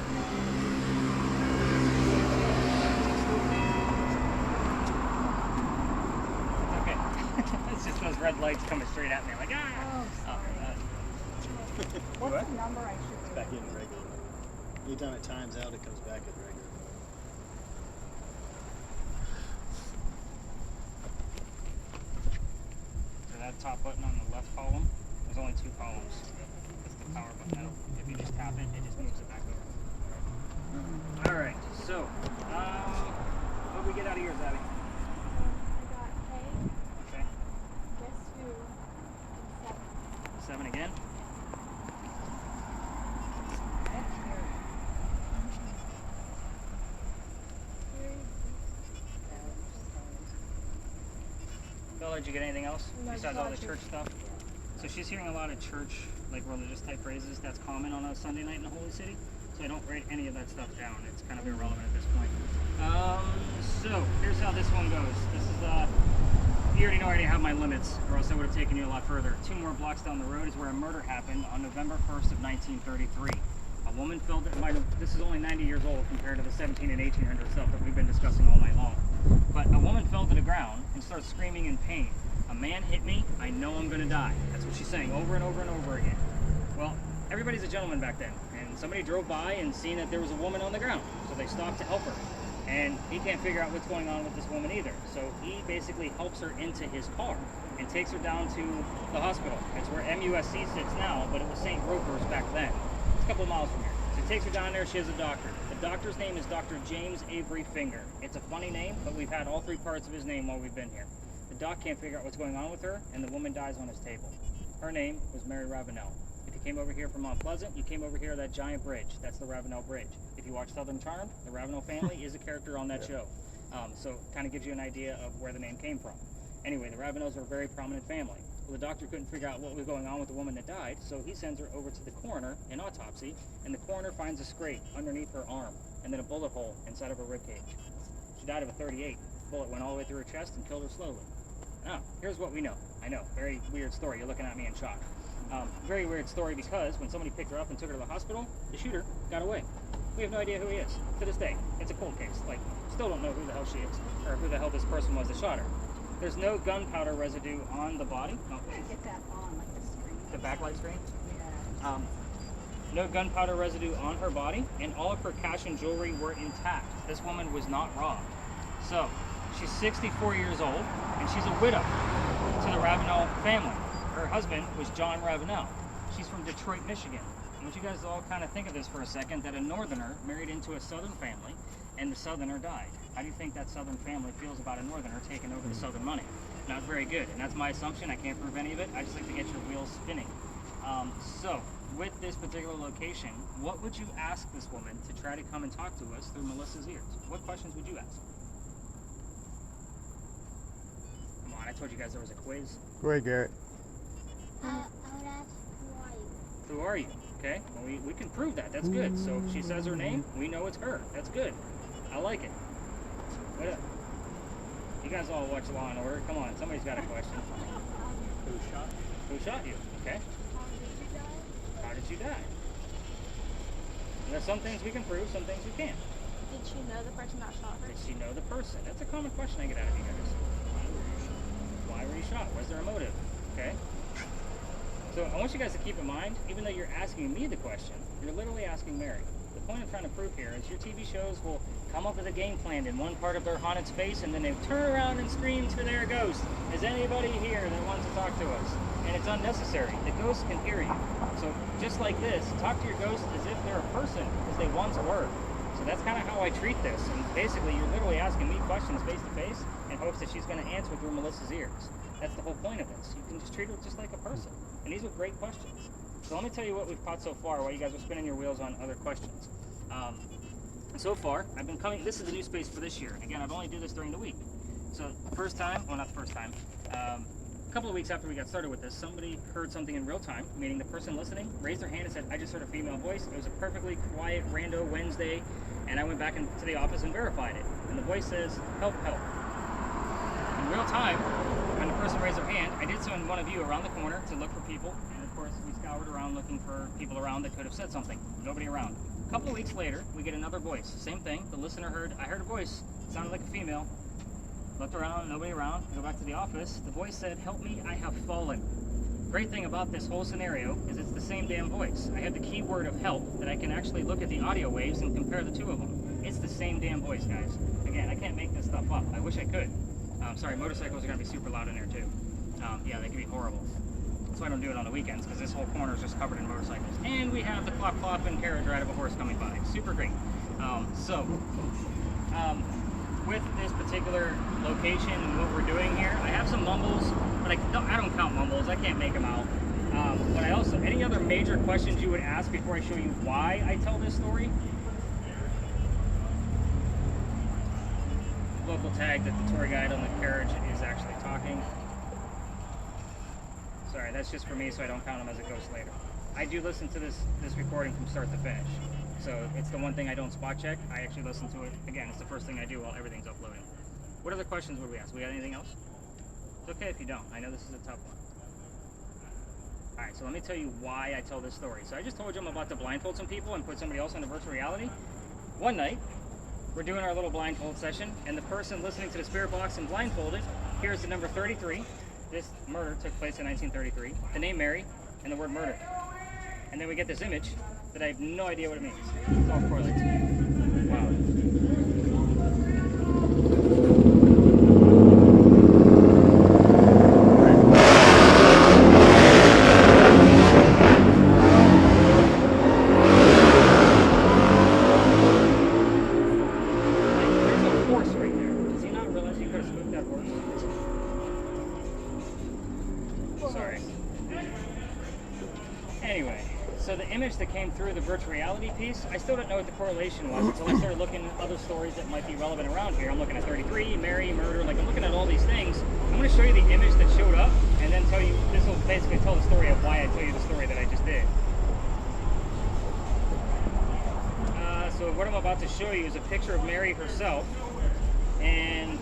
It's just those red lights coming straight at me. I'm like, ah! What's the number I should Back in regular. Anytime it times out, it comes back at regular. So that top button on the left column, there's only 2 columns. It's the power button. If you just tap it, it just moves it back over. Alright, so, what did we get out of yours, Abby? I got A, Okay, guess who, and 7. 7 again. Bella, did you get anything else No, besides all the just church stuff? So she's hearing a lot of church, like religious type phrases. That's common on a Sunday night in the Holy City. So I don't write any of that stuff down. It's kind of irrelevant at this point. So here's how this one goes. This is you already know I already have my limits, or else I would have taken you a lot further. 2 more blocks down the road is where a murder happened on November 1st of 1933. A woman fell. This is only 90 years old compared to the 17 and 1800 stuff that we've been discussing all night long. But a woman fell to the ground and started screaming in pain. A man hit me, I know I'm gonna die. That's what she's saying over and over and over again. Well, everybody's a gentleman back then, and somebody drove by and seen that there was a woman on the ground, so they stopped to help her. And he can't figure out what's going on with this woman either. So he basically helps her into his car and takes her down to the hospital. It's where MUSC sits now, but it was St. Roper's back then. It's a couple of miles from here. So he takes her down there, she has a doctor. The doctor's name is Dr. James Avery Finger. It's a funny name, but we've had all 3 parts of his name while we've been here. The doc can't figure out what's going on with her, and the woman dies on his table. Her name was Mary Ravenel. If you came over here from Mount Pleasant, you came over here to that giant bridge. That's the Ravenel Bridge. If you watch Southern Charm, the Ravenel family is a character on that show. So it kind of gives you an idea of where the name came from. Anyway, the Ravenels are a very prominent family. Well, the doctor couldn't figure out what was going on with the woman that died, so he sends her over to the coroner in autopsy, and the coroner finds a scrape underneath her arm, and then a bullet hole inside of her ribcage. She died of a 38. The bullet went all the way through her chest and killed her slowly. Now, here's what we know. I know, very weird story. You're looking at me in shock. Very weird story because when somebody picked her up and took her to the hospital, the shooter got away. We have no idea who he is to this day. It's a cold case. Like, still don't know who the hell she is or who the hell this person was that shot her. There's no gunpowder residue on the body. Oh, Get that on, like the screen. the backlight screen. Yeah. No gunpowder residue on her body, and all of her cash and jewelry were intact. This woman was not robbed. So, she's 64 years old, and she's a widow to the Ravenel family. Her husband was John Ravenel. She's from Detroit, Michigan. I want you guys to all kind of think of this for a second, that a northerner married into a southern family, and the southerner died. How do you think that southern family feels about a northerner taking over the southern money? Not very good, and that's my assumption. I can't prove any of it. I just like to get your wheels spinning. So, with this particular location, what would you ask this woman to try to come and talk to us through Melissa's ears? What questions would you ask? Come on, I told you guys there was a quiz. Go ahead, Garrett. I would ask, who are you? Who are you? Okay, well, we can prove that. That's good. So if she says her name, we know it's her. That's good. I like it. What up? You guys all watch Law and Order. Come on, somebody's got a question. Who shot? Who shot you? Okay. How did you die? There's some things we can prove, some things we can't. Did she know the person that shot her? Did she know the person? That's a common question I get out of you guys. Why were you shot? Was there a motive? Okay. So I want you guys to keep in mind, even though you're asking me the question, you're literally asking Mary. The point I'm trying to prove here is your TV shows will come up with a game plan in one part of their haunted space, and then they turn around and scream to their ghost. Is anybody here that wants to talk to us? And it's unnecessary. The ghost can hear you. So just like this, talk to your ghost as if they're a person, as they once were. So that's kind of how I treat this. And basically, you're literally asking me questions face to face in hopes that she's going to answer through Melissa's ears. That's the whole point of this. You can just treat her just like a person. And these are great questions. So let me tell you what we've caught so far while you guys are spinning your wheels on other questions. So far, I've been coming, this is the new space for this year. Again, I've only do this during the week. So first time, well not the first time, a couple of weeks after we got started with this, somebody heard something in real time, meaning the person listening raised their hand and said, I just heard a female voice. It was a perfectly quiet rando Wednesday, and I went back into the office and verified it. And the voice says, help, help. In real time, when the person raised their hand, I did send one of you around the corner to look for people, and of course we scoured around looking for people around that could have said something. Nobody around. A couple of weeks later, we get another voice. Same thing. The listener heard, I heard a voice. It sounded like a female. Looked around, nobody around. We go back to the office. The voice said, help me, I have fallen. Great thing about this whole scenario is it's the same damn voice. I have the keyword of help that I can actually look at the audio waves and compare the two of them. It's the same damn voice, guys. Again, I can't make this stuff up. I wish I could. Sorry, motorcycles are going to be super loud in there too. Yeah, they can be horrible. That's why I don't do it on the weekends, because this whole corner is just covered in motorcycles. And we have the clop clop and carriage ride of a horse coming by. Super great. With this particular location and what we're doing here, I have some mumbles, but I don't count mumbles. I can't make them out. But I also, any other major questions you would ask before I show you why I tell this story? Local tag that the tour guide on the carriage is actually talking. Sorry, that's just for me so I don't count them as a ghost later. I do listen to this recording from start to finish. So it's the one thing I don't spot check. I actually listen to it. Again, it's the first thing I do while everything's uploading. What other questions would we ask? We got anything else? It's okay if you don't. I know this is a tough one. Alright, so let me tell you why I tell this story. So I just told you I'm about to blindfold some people and put somebody else into virtual reality. One night, we're doing our little blindfold session, and the person listening to the spirit box and blindfolded hears the number 33. This murder took place in 1933. The name Mary, and the word murder. And then we get this image that I have no idea what it means. It's all correlates. Wow. That came through the virtual reality piece, I still don't know what the correlation was until I started looking at other stories that might be relevant around here. I'm looking at 33, Mary, murder, like I'm looking at all these things. I'm going to show you the image that showed up and then tell you, this will basically tell the story of why I tell you the story that I just did. So what I'm about to show you is a picture of Mary herself, and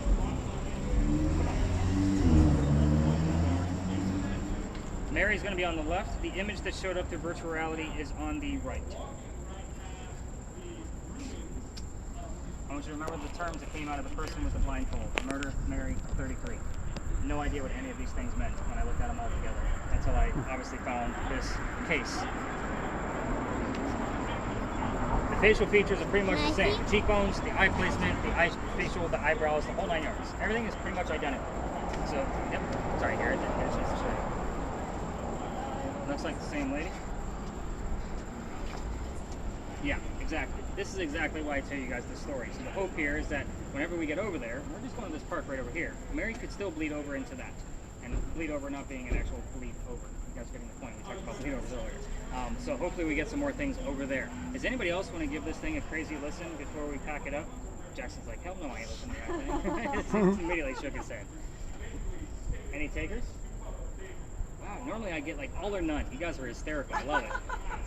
Mary's going to be on the left. The image that showed up through virtual reality is on the right. I want you to remember the terms that came out of the person with the blindfold. Murder, Mary, 33. No idea what any of these things meant when I looked at them all together until I obviously found this case. The facial features are pretty much the same. The cheekbones, the eye placement, the eye facial, the eyebrows, the whole 9 yards. Everything is pretty much identical. So, yep. Sorry, here, I didn't get a chance to show you. Looks like the same lady. Yeah, exactly. This is exactly why I tell you guys this story. So the hope here is that whenever we get over there, we're just going to this park right over here. Mary could still bleed over into that. And bleed over not being an actual bleed over. You guys are getting the point. We talked about bleed overs earlier. So hopefully we get some more things over there. Does anybody else want to give this thing a crazy listen before we pack it up? Jackson's like, hell no, I ain't listening to that thing. He immediately shook his head. Any takers? Wow, normally I get like all or none. You guys are hysterical. I love it.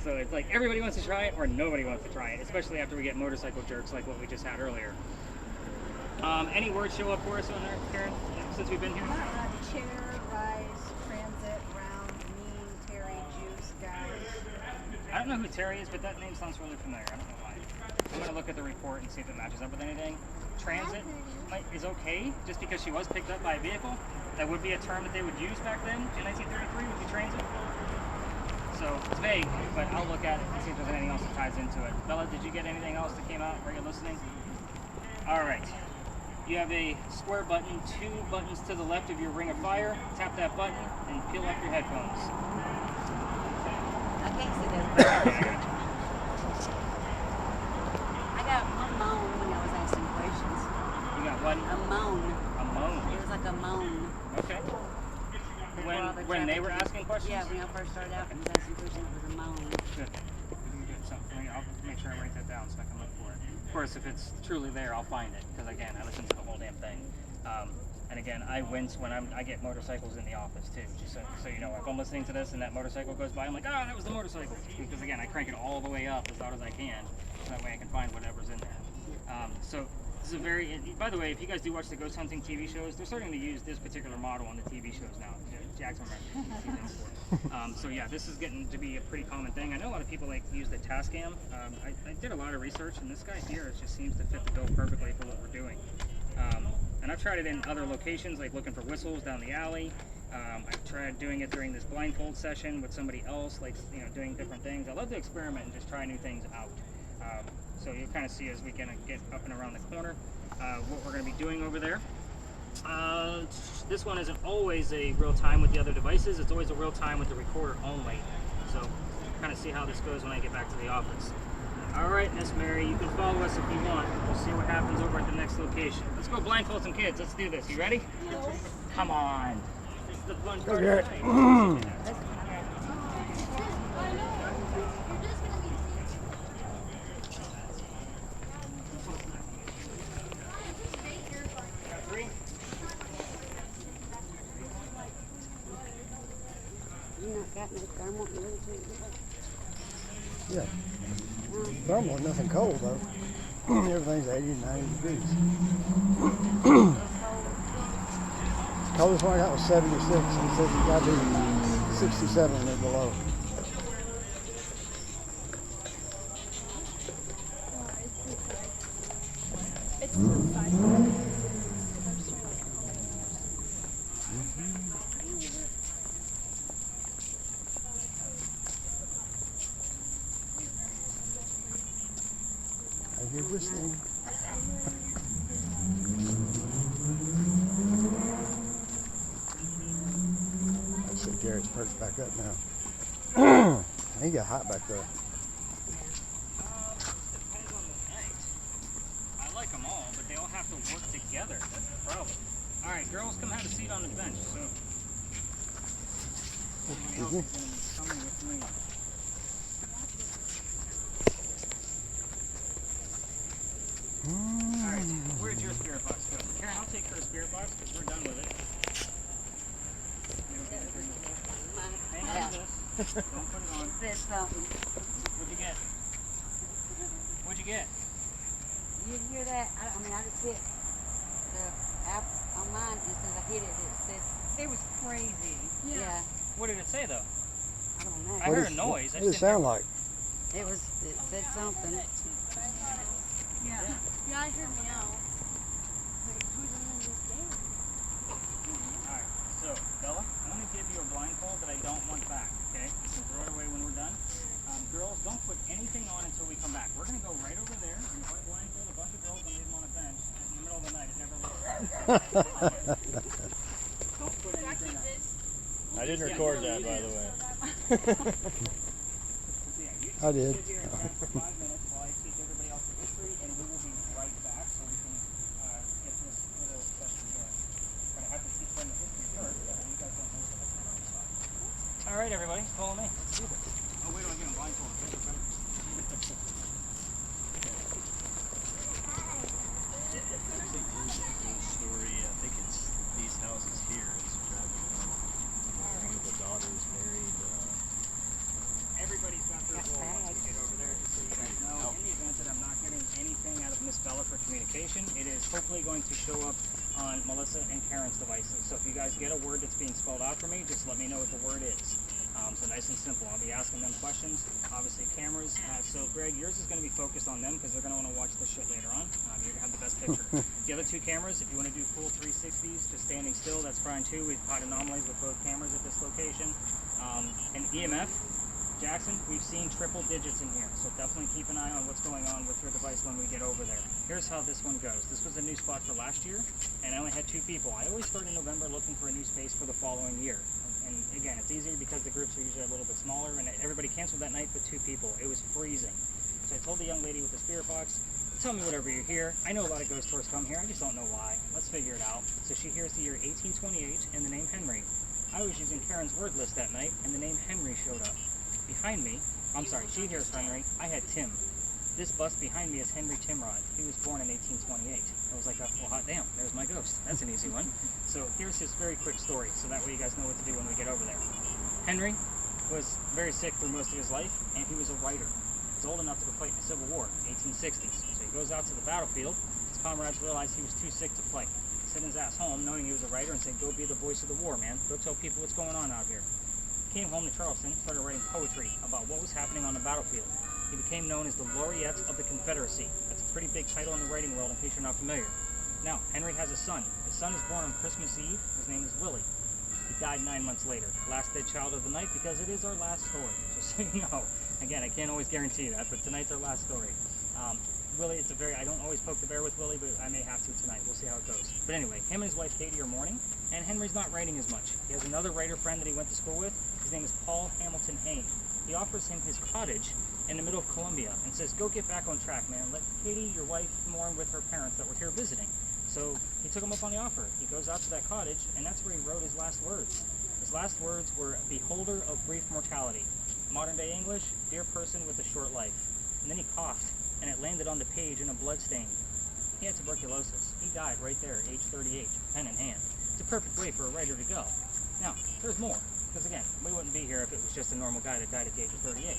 So it's like everybody wants to try it or nobody wants to try it, especially after we get motorcycle jerks like what we just had earlier. Any words show up for us on there, Karen, since we've been here? Chair, rise, transit, round, mean, Terry, juice, guys. don't know who Terry is, but that name sounds really familiar. I don't know why. I'm gonna look at the report and see if it matches up with anything. Transit is okay, just because she was picked up by a vehicle. That would be a term that they would use back then in 1933, would be transit. So it's vague, but I'll look at it and see if there's anything else that ties into it. Bella, did you get anything else that came out? Were you listening? All right. You have a square button, 2 buttons to the left of your ring of fire. Tap that button and peel off your headphones. I can't see those. I got a moan when I was asking questions. You got what? A moan. A moan. It was like a moan. Okay. Before all the When they traffic- were asking questions? Yeah, when I first started out and was asking questions, it was a moan. Good. Good. Something. I'll make sure I write that down so I can look for it. Of course, if it's truly there, I'll find it because again, I listen to the whole damn thing. And again, I wince when I get motorcycles in the office too. Just so you know, if I'm listening to this and that motorcycle goes by, I'm like, oh, that was the motorcycle. Because again, I crank it all the way up as loud as I can, so that way I can find whatever's in there. So this is a very. By the way, if you guys do watch the ghost hunting TV shows, they're starting to use this particular model on the TV shows now. Jackson remembers. So yeah, this is getting to be a pretty common thing. I know a lot of people like use the Tascam. I did a lot of research, and this guy here just seems to fit the bill perfectly for what we're doing. And I've tried it in other locations, like looking for whistles down the alley. I've tried doing it during this blindfold session with somebody else, like doing different things. I love to experiment and just try new things out. So you'll kind of see as we kind of get up and around the corner what we're going to be doing over there. This one isn't always a real time with the other devices. It's always a real time with the recorder only. So kind of see how this goes when I get back to the office. All right, Miss Mary, you can follow us if you want. We'll see what happens over at the next location. Let's go blindfold some kids. Let's do this. You ready? Yes. Come on. This is the fun part Garrett. of the night. I know. You're just gonna be Got 3? You not got no thermal in it? Yeah. Thermal, nothing cold though. Everything's 80 and 90 degrees. Coldest one I got was 76. He said you got to be 67 and below. It's the side. I hear whistling. I see Garrett's perked back up now. He got hot back there. Depends on the night. I like them all, but they all have to work together. That's the problem. All right, girls, come have a seat on the bench. So, everybody else is going to be coming with me. All right, where'd your spirit box go? Karen, I'll take her spirit box because we're done with it. Hang on to this. Don't put it on. Said something. What'd you get? What'd you get? You didn't hear that? I mean, I just hit the app on mine. It says I hit it. It says, It was crazy. yeah. What did it say though? I don't know. I heard a noise. What did it sound like? It said something. Yeah. Yeah, I heard meow. Alright, so Bella, I'm going to give you a blindfold that I don't want back, okay? So throw it away when we're done. Girls, don't put anything on until we come back. We're going to go right over there and blindfold a bunch of girls and leave them on a bench in the middle of the night. It never works. Don't put anything on. I didn't record that, by the way. I did. Sit here and chat for 5 minutes while I teach everybody else the history, and we will be right back so we can get this little session going. But I have to teach them the history first, but you guys don't know what the history is. All right, everybody, follow me. Let's do this. Oh, wait till I get them blindfolded. Story, I think it's these houses here. It's driving home. One of the daughters married. Everybody's got their role once we get over there, just so you guys know. In the event that I'm not getting anything out of Miss Bella for communication, it is hopefully going to show up on Melissa and Karen's devices. So if you guys get a word that's being spelled out for me, just let me know what the word is. So nice and simple. I'll be asking them questions. Obviously cameras. So Greg, yours is going to be focused on them because they're going to want to watch the shit later on. You're going to have the best picture. The other two cameras, if you want to do full 360s, just standing still, that's fine too. We've caught anomalies with both cameras at this location. And EMF, Jackson, we've seen triple digits in here, so definitely keep an eye on what's going on with your device when we get over there. Here's how this one goes. This was a new spot for last year, and I only had 2 people. I always start in November looking for a new space for the following year. And again, it's easier because the groups are usually a little bit smaller, and everybody canceled that night but 2 people. It was freezing. So I told the young lady with the spirit box, tell me whatever you hear. I know a lot of ghost tours come here, I just don't know why. Let's figure it out. So she hears the year 1828 and the name Henry. I was using Karen's word list that night, and the name Henry showed up. Behind me, I'm sorry, she hears Henry, I had Tim. This bust behind me is Henry Timrod. He was born in 1828. I was like, well, hot damn, there's my ghost. That's an easy one. So here's his very quick story, so that way you guys know what to do when we get over there. Henry was very sick through most of his life, and he was a writer. He was old enough to go fight in the Civil War, 1860s. So he goes out to the battlefield. His comrades realized he was too sick to fight. He sent his ass home, knowing he was a writer, and said, go be the voice of the war, man. Go tell people what's going on out here. Came home to Charleston, started writing poetry about what was happening on the battlefield. He became known as the Laureate of the Confederacy. That's a pretty big title in the writing world in case you're not familiar. Now, Henry has a son. His son is born on Christmas Eve. His name is Willie. He died 9 months later. Last dead child of the night because it is our last story. Just so you know. Again, I can't always guarantee that, but tonight's our last story. Willie, I don't always poke the bear with Willie, but I may have to tonight. We'll see how it goes. But anyway, him and his wife Katie are mourning, and Henry's not writing as much. He has another writer friend that he went to school with. His name is Paul Hamilton Hayne. He offers him his cottage in the middle of Columbia and says, go get back on track, man. Let Katie, your wife, mourn with her parents that were here visiting. So he took him up on the offer. He goes out to that cottage, and that's where he wrote his last words. His last words were, beholder of brief mortality. Modern day English, dear person with a short life. And then he coughed, and it landed on the page in a blood stain. He had tuberculosis. He died right there, age 38, pen in hand. It's a perfect way for a writer to go. Now, there's more, because again, we wouldn't be here if it was just a normal guy that died at the age of 38.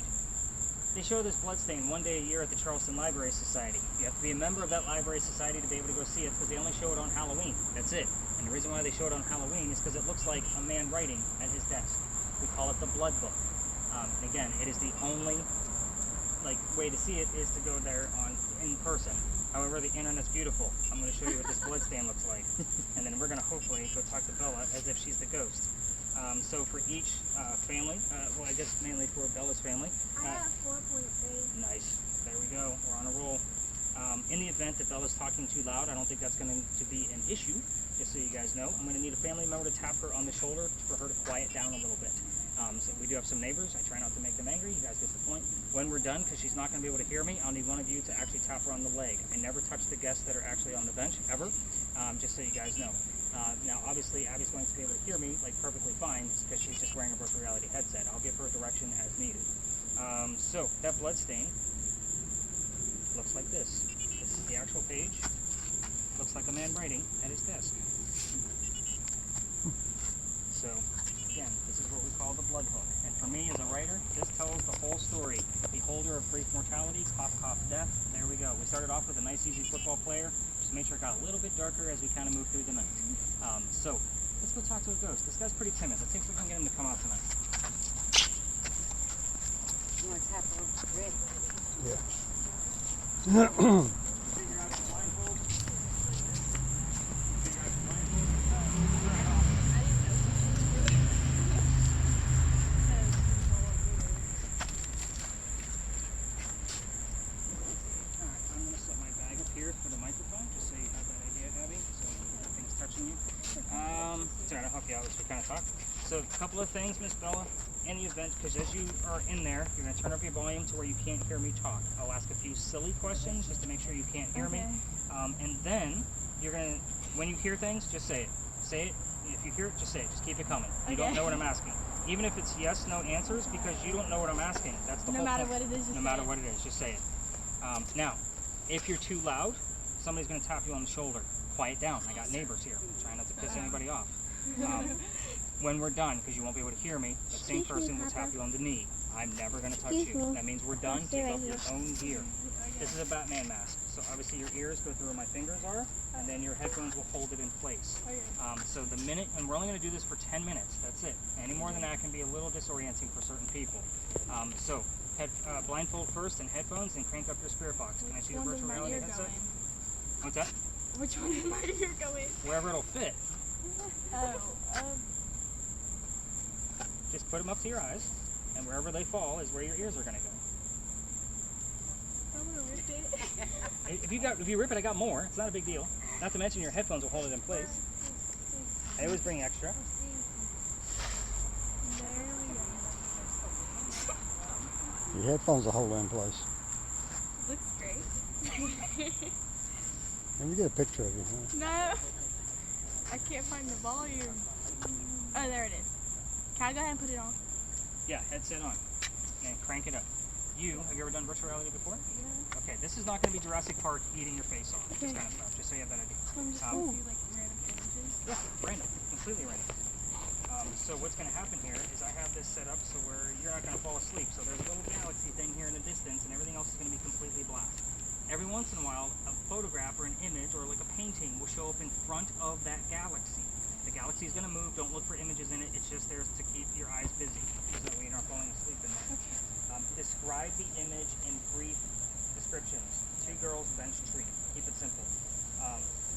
They show this blood stain one day a year at the Charleston Library Society. You have to be a member of that library society to be able to go see it, because they only show it on Halloween. That's it. And the reason why they show it on Halloween is because it looks like a man writing at his desk. We call it the Blood Book. And again, it is the only way to see it is to go there in person. However, the internet's beautiful. I'm going to show you what this blood stain looks like, and then we're going to hopefully go talk to Bella as if she's the ghost. So for each family, well, I guess mainly for Bella's family. I got 4.3. Nice. There we go. We're on a roll. In the event that Bella's talking too loud, I don't think that's going to be an issue. Just so you guys know, I'm going to need a family member to tap her on the shoulder for her to quiet down a little bit. So we do have some neighbors. I try not to make them angry. You guys get the point. When we're done, because she's not going to be able to hear me, I'll need one of you to actually tap her on the leg. I never touch the guests that are actually on the bench, ever, just so you guys know. Now, obviously, Abby's going to be able to hear me perfectly fine because she's just wearing a virtual reality headset. I'll give her direction as needed. So that blood stain looks like this. This is the actual page. Looks like a man writing at his desk. So, again, this is what we call the Blood Book. And for me, as a writer, this tells the whole story. Beholder of brief mortality, cough, cough, death. There we go. We started off with a nice, easy football player. Just made sure it got a little bit darker as we kind of moved through the night. So, let's go talk to a ghost. This guy's pretty timid. Let's see if we can get him to come out tonight. You want to tap her red? Yeah. So a couple of things, Miss Bella, in the event, because as you are in there, you're going to turn up your volume to where you can't hear me talk. I'll ask a few silly questions just to make sure you can't hear me. And then you're going to, when you hear things, just say it. Say it. If you hear it, just say it. Just keep it coming. You don't know what I'm asking. Even if it's yes, no answers, because you don't know what I'm asking. That's the whole point. No matter what it is, just no matter what it is, just say it. Now, if you're too loud, somebody's going to tap you on the shoulder. Quiet down. I got neighbors here. I'm trying not to piss anybody off. When we're done, because you won't be able to hear me, the same person will tap you on the knee. I'm never going to touch you. That means we're done. Take off your own gear. This is a Batman mask. So obviously your ears go through where my fingers are, and then your headphones will hold it in place. Okay. So the minute, and we're only going to do this for 10 minutes. That's it. Any more than that can be a little disorienting for certain people. So blindfold first and headphones, and crank up your spirit box. Can I see your Which one virtual did my reality ear headset? go in? What's that? Which one did my ear go in? Wherever it'll fit. Oh, Just put them up to your eyes, and wherever they fall is where your ears are going to go. I'm gonna rip it. If you rip it, I got more. It's not a big deal. Not to mention your headphones will hold it in place. I always bring extra. There we go. Your headphones will hold it in place. Looks great. Let me get a picture of you. Huh? No, I can't find the volume. Oh, there it is. Can I go ahead and put it on? Yeah, headset on, and crank it up. Have you ever done virtual reality before? Yeah. Okay, this is not going to be Jurassic Park eating your face off, this kind of stuff, just so you have that idea. So I'm just gonna see like random images. Yeah, random, completely random. So what's going to happen here is I have this set up so where you're not going to fall asleep. So there's a little galaxy thing here in the distance, and everything else is going to be completely black. Every once in a while, a photograph or an image or like a painting will show up in front of that galaxy. The galaxy is going to move. Don't look for images in it. It's just there to keep your eyes busy, so that way you're not falling asleep in there. Describe the image in brief descriptions. 2 girls, bench, tree. Keep it simple.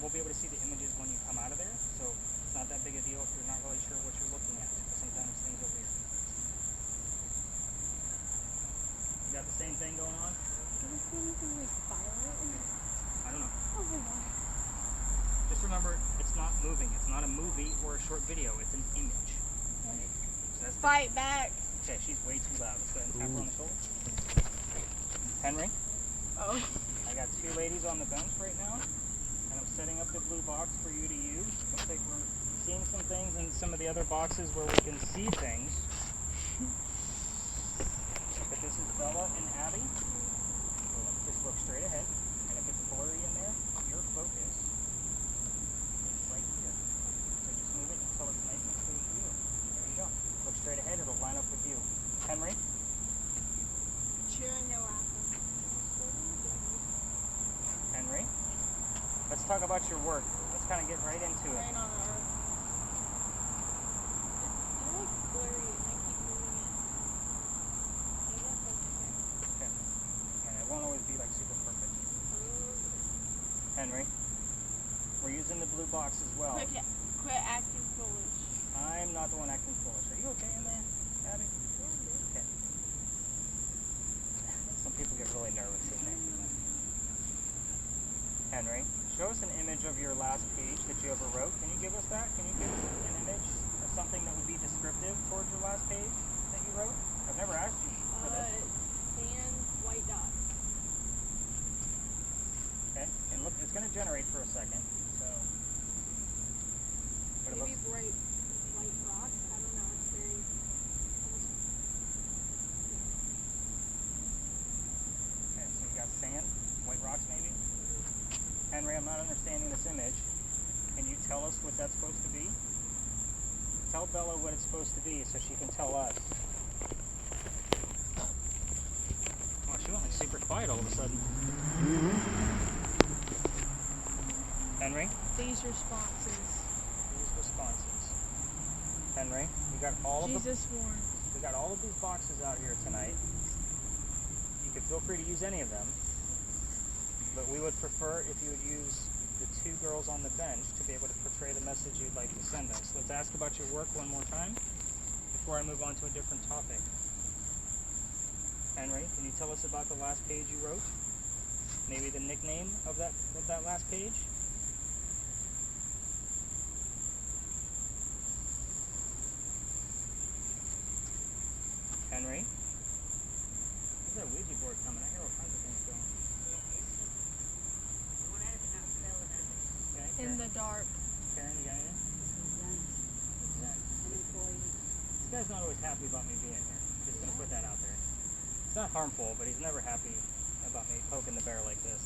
We'll be able to see the images when you come out of there, so it's not that big a deal if you're not really sure what you're looking at, because sometimes things are weird. You got the same thing going on? Do you see anything like violet? I don't know. Oh my god. Just remember, it's not moving. It's not a movie or a short video. It's an image. So that's Fight back. okay, she's way too loud. Let's go ahead and tap her on the shoulder. Henry, Oh. I got 2 ladies on the bench right now, and I'm setting up the blue box for you to use. Looks like we're seeing some things in some of the other boxes where we can see things. But this is Bella and Abby. Just look straight ahead, and if it's blurry in there, your focus is right here. So just move it until it's nice and clear for you. There you go. Look straight ahead, it'll line up with you. Henry? Chewing no apple. Henry? Let's talk about your work. Let's kind of get right into it. Right on Earth. It's still like blurry and I keep moving it. I guess that's okay. Okay. And it won't always be like super perfect. Henry? We're using the blue box as well. Quit acting foolish. I'm not the one acting foolish. Are you okay in there, Abby? Okay. Some people get really nervous in there. Henry, show us an image of your last page that you ever wrote. Can you give us that? Can you give us an image of something that would be descriptive towards your last page that you wrote? I've never asked you for this. Sand, white dots. Okay, and look, it's going to generate for a second. So, but it Maybe looks, bright white rocks. I don't know. It's very almost. okay, so you got sand, white rocks maybe? Henry, I'm not understanding this image. Can you tell us what that's supposed to be? Tell Bella what it's supposed to be so she can tell us. Oh, she went like super quiet all of a sudden. Henry, These responses. these responses. Henry, we got all of Jesus warned. we got all of these boxes out here tonight. You could feel free to use any of them. But we would prefer if you would use the 2 girls on the bench to be able to portray the message you'd like to send us. Let's ask about your work one more time before I move on to a different topic. Henry, can you tell us about the last page you wrote? Maybe the nickname of that last page? Henry? There's a Ouija board coming. I hear all kinds of things going. Okay, In Karen, the dark. Karen, you got anything? An employee. This guy's not always happy about me being here. Just gonna put that out there. It's not harmful, but he's never happy about me poking the bear like this.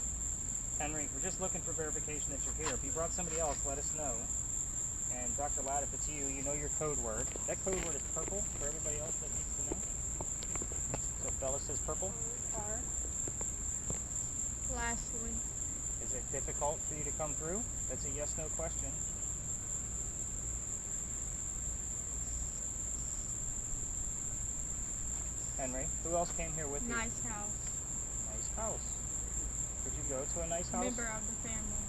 Henry, we're just looking for verification that you're here. If you brought somebody else, let us know. And Dr. Ladd, if it's you, you know your code word. That code word is purple for everybody else that needs to know. So if Bella says purple, R. Lastly, Is it difficult for you to come through? That's a yes/no question. Henry, who else came here with you? nice house. Nice house. Did you go to a nice house? Member of the family.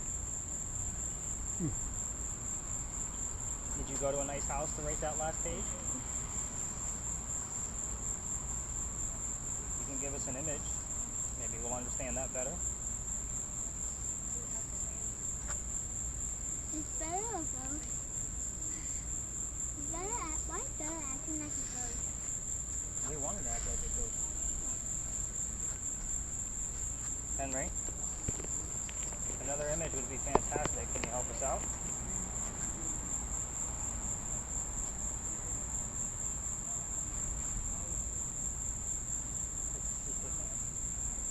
Did you go to a nice house to rate that last page? You can give us an image. Maybe we'll understand that better. It's better a ghost. Why is Bella acting like a ghost? We wanted to act like a ghost. Henry, another image would be fantastic. Can you help us out?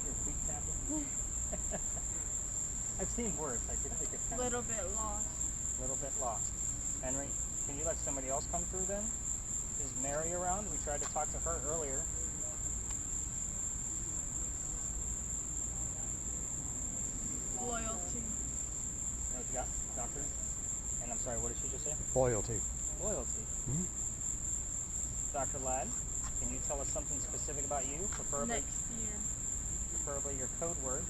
You're feet tapping? I've seen worse. I just think it's kind of Little bit lost. a little bit lost. Henry, can you let somebody else come through then? Is Mary around? We tried to talk to her earlier. Loyalty. No, you got doctor? And I'm sorry, what did she just say? Loyalty. Loyalty. Mhm. Dr. Ladd, can you tell us something specific about you? Preferably your code word.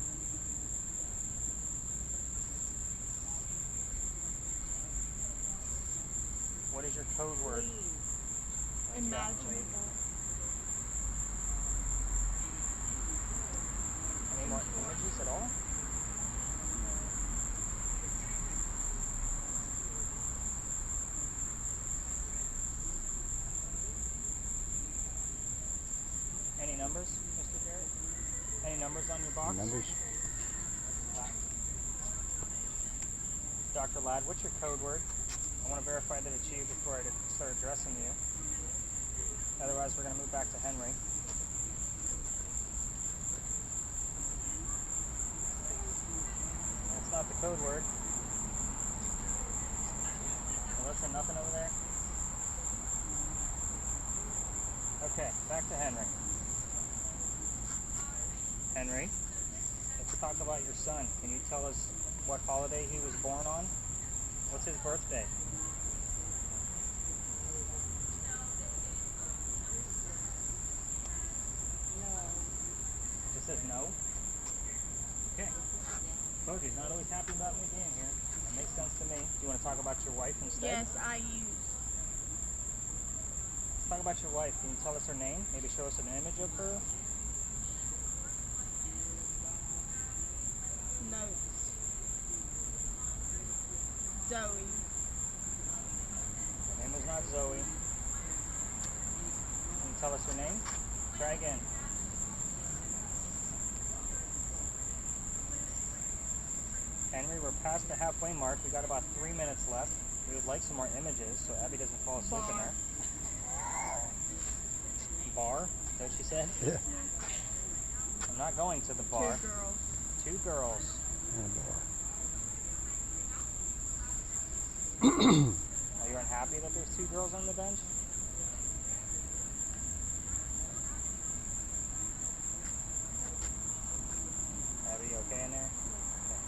What is your code word? Imaginable. Any more images at all? Any numbers, Mr. Garrett? Any numbers on your box? Numbers. Dr. Ladd, what's your code word? I want to verify that it's you before I start addressing you. Otherwise, we're going to move back to Henry. That's not the code word. Melissa, nothing over there? Okay, back to Henry. Henry, let's talk about your son. Can you tell us what holiday he was born on? What's his birthday? It says no? Okay. Look, he's not always happy about me being here. That makes sense to me. Do you want to talk about your wife instead? Yes, I use. Let's talk about your wife. Can you tell us her name? Maybe show us an image of her? Notes. Zoe. Her name was not Zoe. Can you tell us her name? Try again. Henry, we're past the halfway mark. We got about 3 minutes left. We would like some more images so Abby doesn't fall asleep in there. Bar? Is that what she said? Yeah. I'm not going to the bar. 2 girls. 2 girls. And a bar. Are you unhappy that there's 2 girls on the bench? Abby, you okay in there? Okay.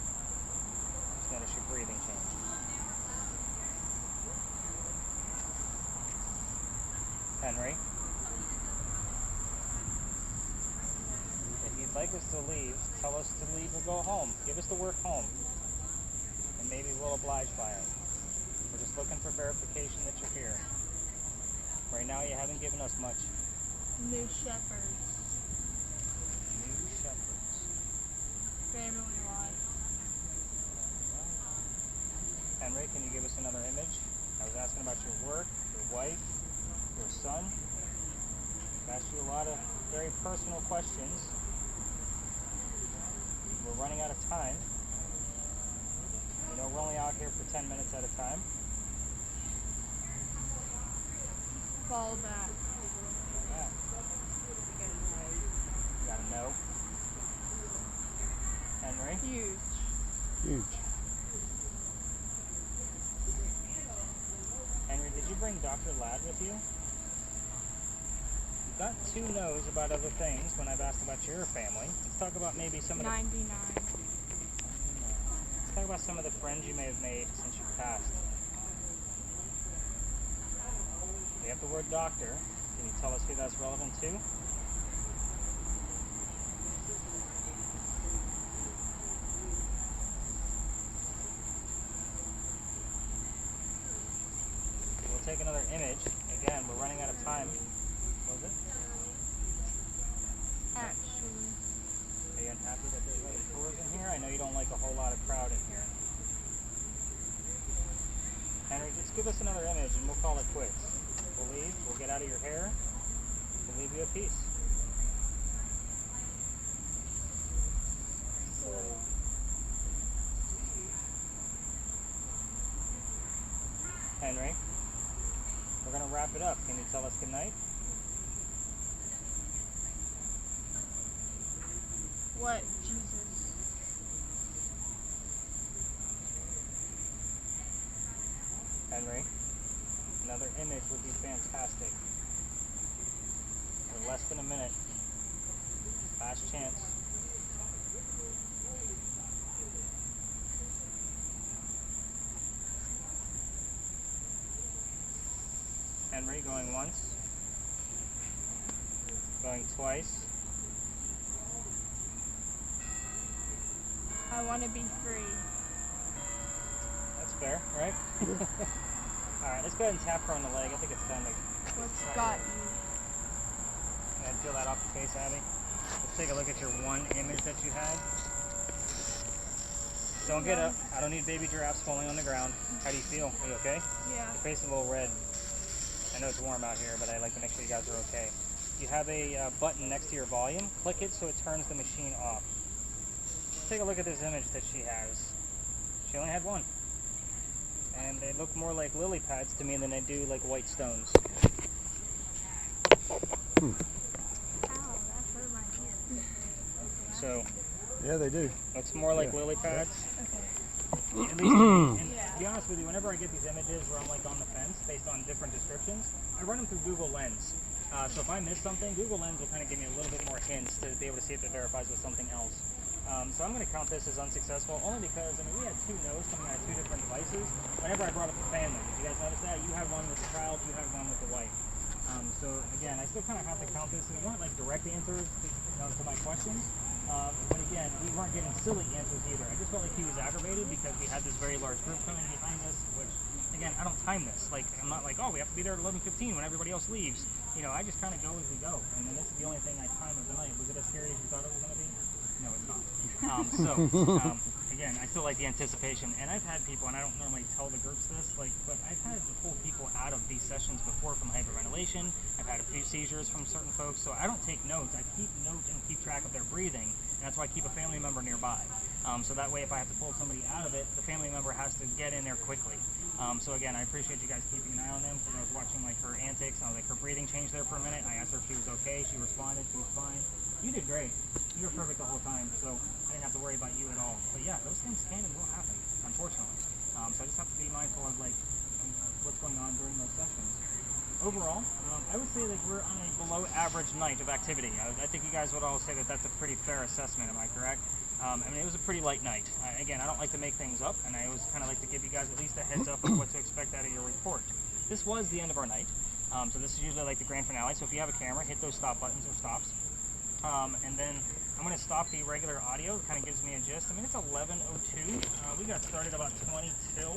Just notice your breathing change. Henry, if you'd like us to leave, tell us to leave or go home. Give us the word home, and maybe we'll oblige by it. We're just looking for verification that you're here. Right now, you haven't given us much. New shepherds. New shepherds. Family life. Henry, can you give us another image? I was asking about your work, your wife, your son. I've asked you a lot of very personal questions. We're running out of time. You know, we're only out here for 10 minutes at a time. Fall back. Yeah. You gotta know. Henry, Huge. Huge. Henry, did you bring Dr. Ladd with you? got two no's about other things when I've asked about your family. Let's talk about maybe some of the 99. Let's talk about some of the friends you may have made since you passed. We have the word doctor. Can you tell us who that's relevant to? We'll take another image. Again, we're running out of time. What was it? Actually, Are you unhappy that there's other tours in here? I know you don't like a whole lot of crowd in here. Henry, just give us another image and we'll call it quits. We'll leave, we'll get out of your hair, we'll leave you at peace. Henry, we're going to wrap it up. Can you tell us goodnight? what, Jesus? Henry, another image would be fantastic. We're less than a minute. Last chance. Henry going once. Going twice. I want to be free. That's fair, right? Alright, let's go ahead and tap her on the leg. I think it's time to What's got you? and peel that off your face, Abby. Let's take a look at your one image that you had. Don't get up. I don't need baby giraffes falling on the ground. How do you feel? Are you okay? Yeah. Your face is a little red. I know it's warm out here, but I like to make sure you guys are okay. You have a button next to your volume. Click it so it turns the machine off. Let's take a look at this image that she has. She only had one. And they look more like lily pads to me than they do like white stones. Ow, that hurt my ear. So, Yeah, they do. looks more like Yeah. lily pads. Okay. At least, and Yeah. to be honest with you, whenever I get these images where I'm like on the fence based on different descriptions, I run them through Google Lens. So if I miss something, Google Lens will kind of give me a little bit more hints to be able to see if it verifies with something else. So I'm going to count this as unsuccessful only because, I mean, we had two no's coming out of two different devices. Whenever I brought up the family, did you guys notice that? You had one with the child, you had one with the wife. So again, I still kind of have to count this. And they weren't like direct answers to my questions. But again, we weren't getting silly answers either. I just felt like he was aggravated because we had this very large group coming behind us, which, again, I don't time this. Like, I'm not like, oh, we have to be there at 11:15 when everybody else leaves. You know, I just kind of go as we go. And then this is the only thing I time of the night. Was it as scary as you thought it was going to be? No, it's not. Again, I still like the anticipation. And I've had people, and I don't normally tell the groups this, like, but I've had to pull people out of these sessions before from hyperventilation. I've had a few seizures from certain folks, so I don't take notes. I keep notes and keep track of their breathing, and that's why I keep a family member nearby. So that way, if I have to pull somebody out of it, the family member has to get in there quickly. So again, I appreciate you guys keeping an eye on them because I was watching like her antics. I was like, her breathing changed there for a minute. I asked her if she was okay. She responded. She was fine. You did great. You were perfect the whole time, so I didn't have to worry about you at all. But yeah, those things can and will happen, unfortunately. So I just have to be mindful of like what's going on during those sessions. Overall, I would say that we're on a below average night of activity. I think you guys would all say that that's a pretty fair assessment. Am I correct? I mean, it was a pretty light night. Again, I don't like to make things up, and I always kind of like to give you guys at least a heads up of what to expect out of your report. This was the end of our night, so this is usually like the grand finale. So if you have a camera, hit those stop buttons or stops. And then I'm going to stop the regular audio. It kind of gives me a gist. I mean, it's 11:02. We got started about 20 till.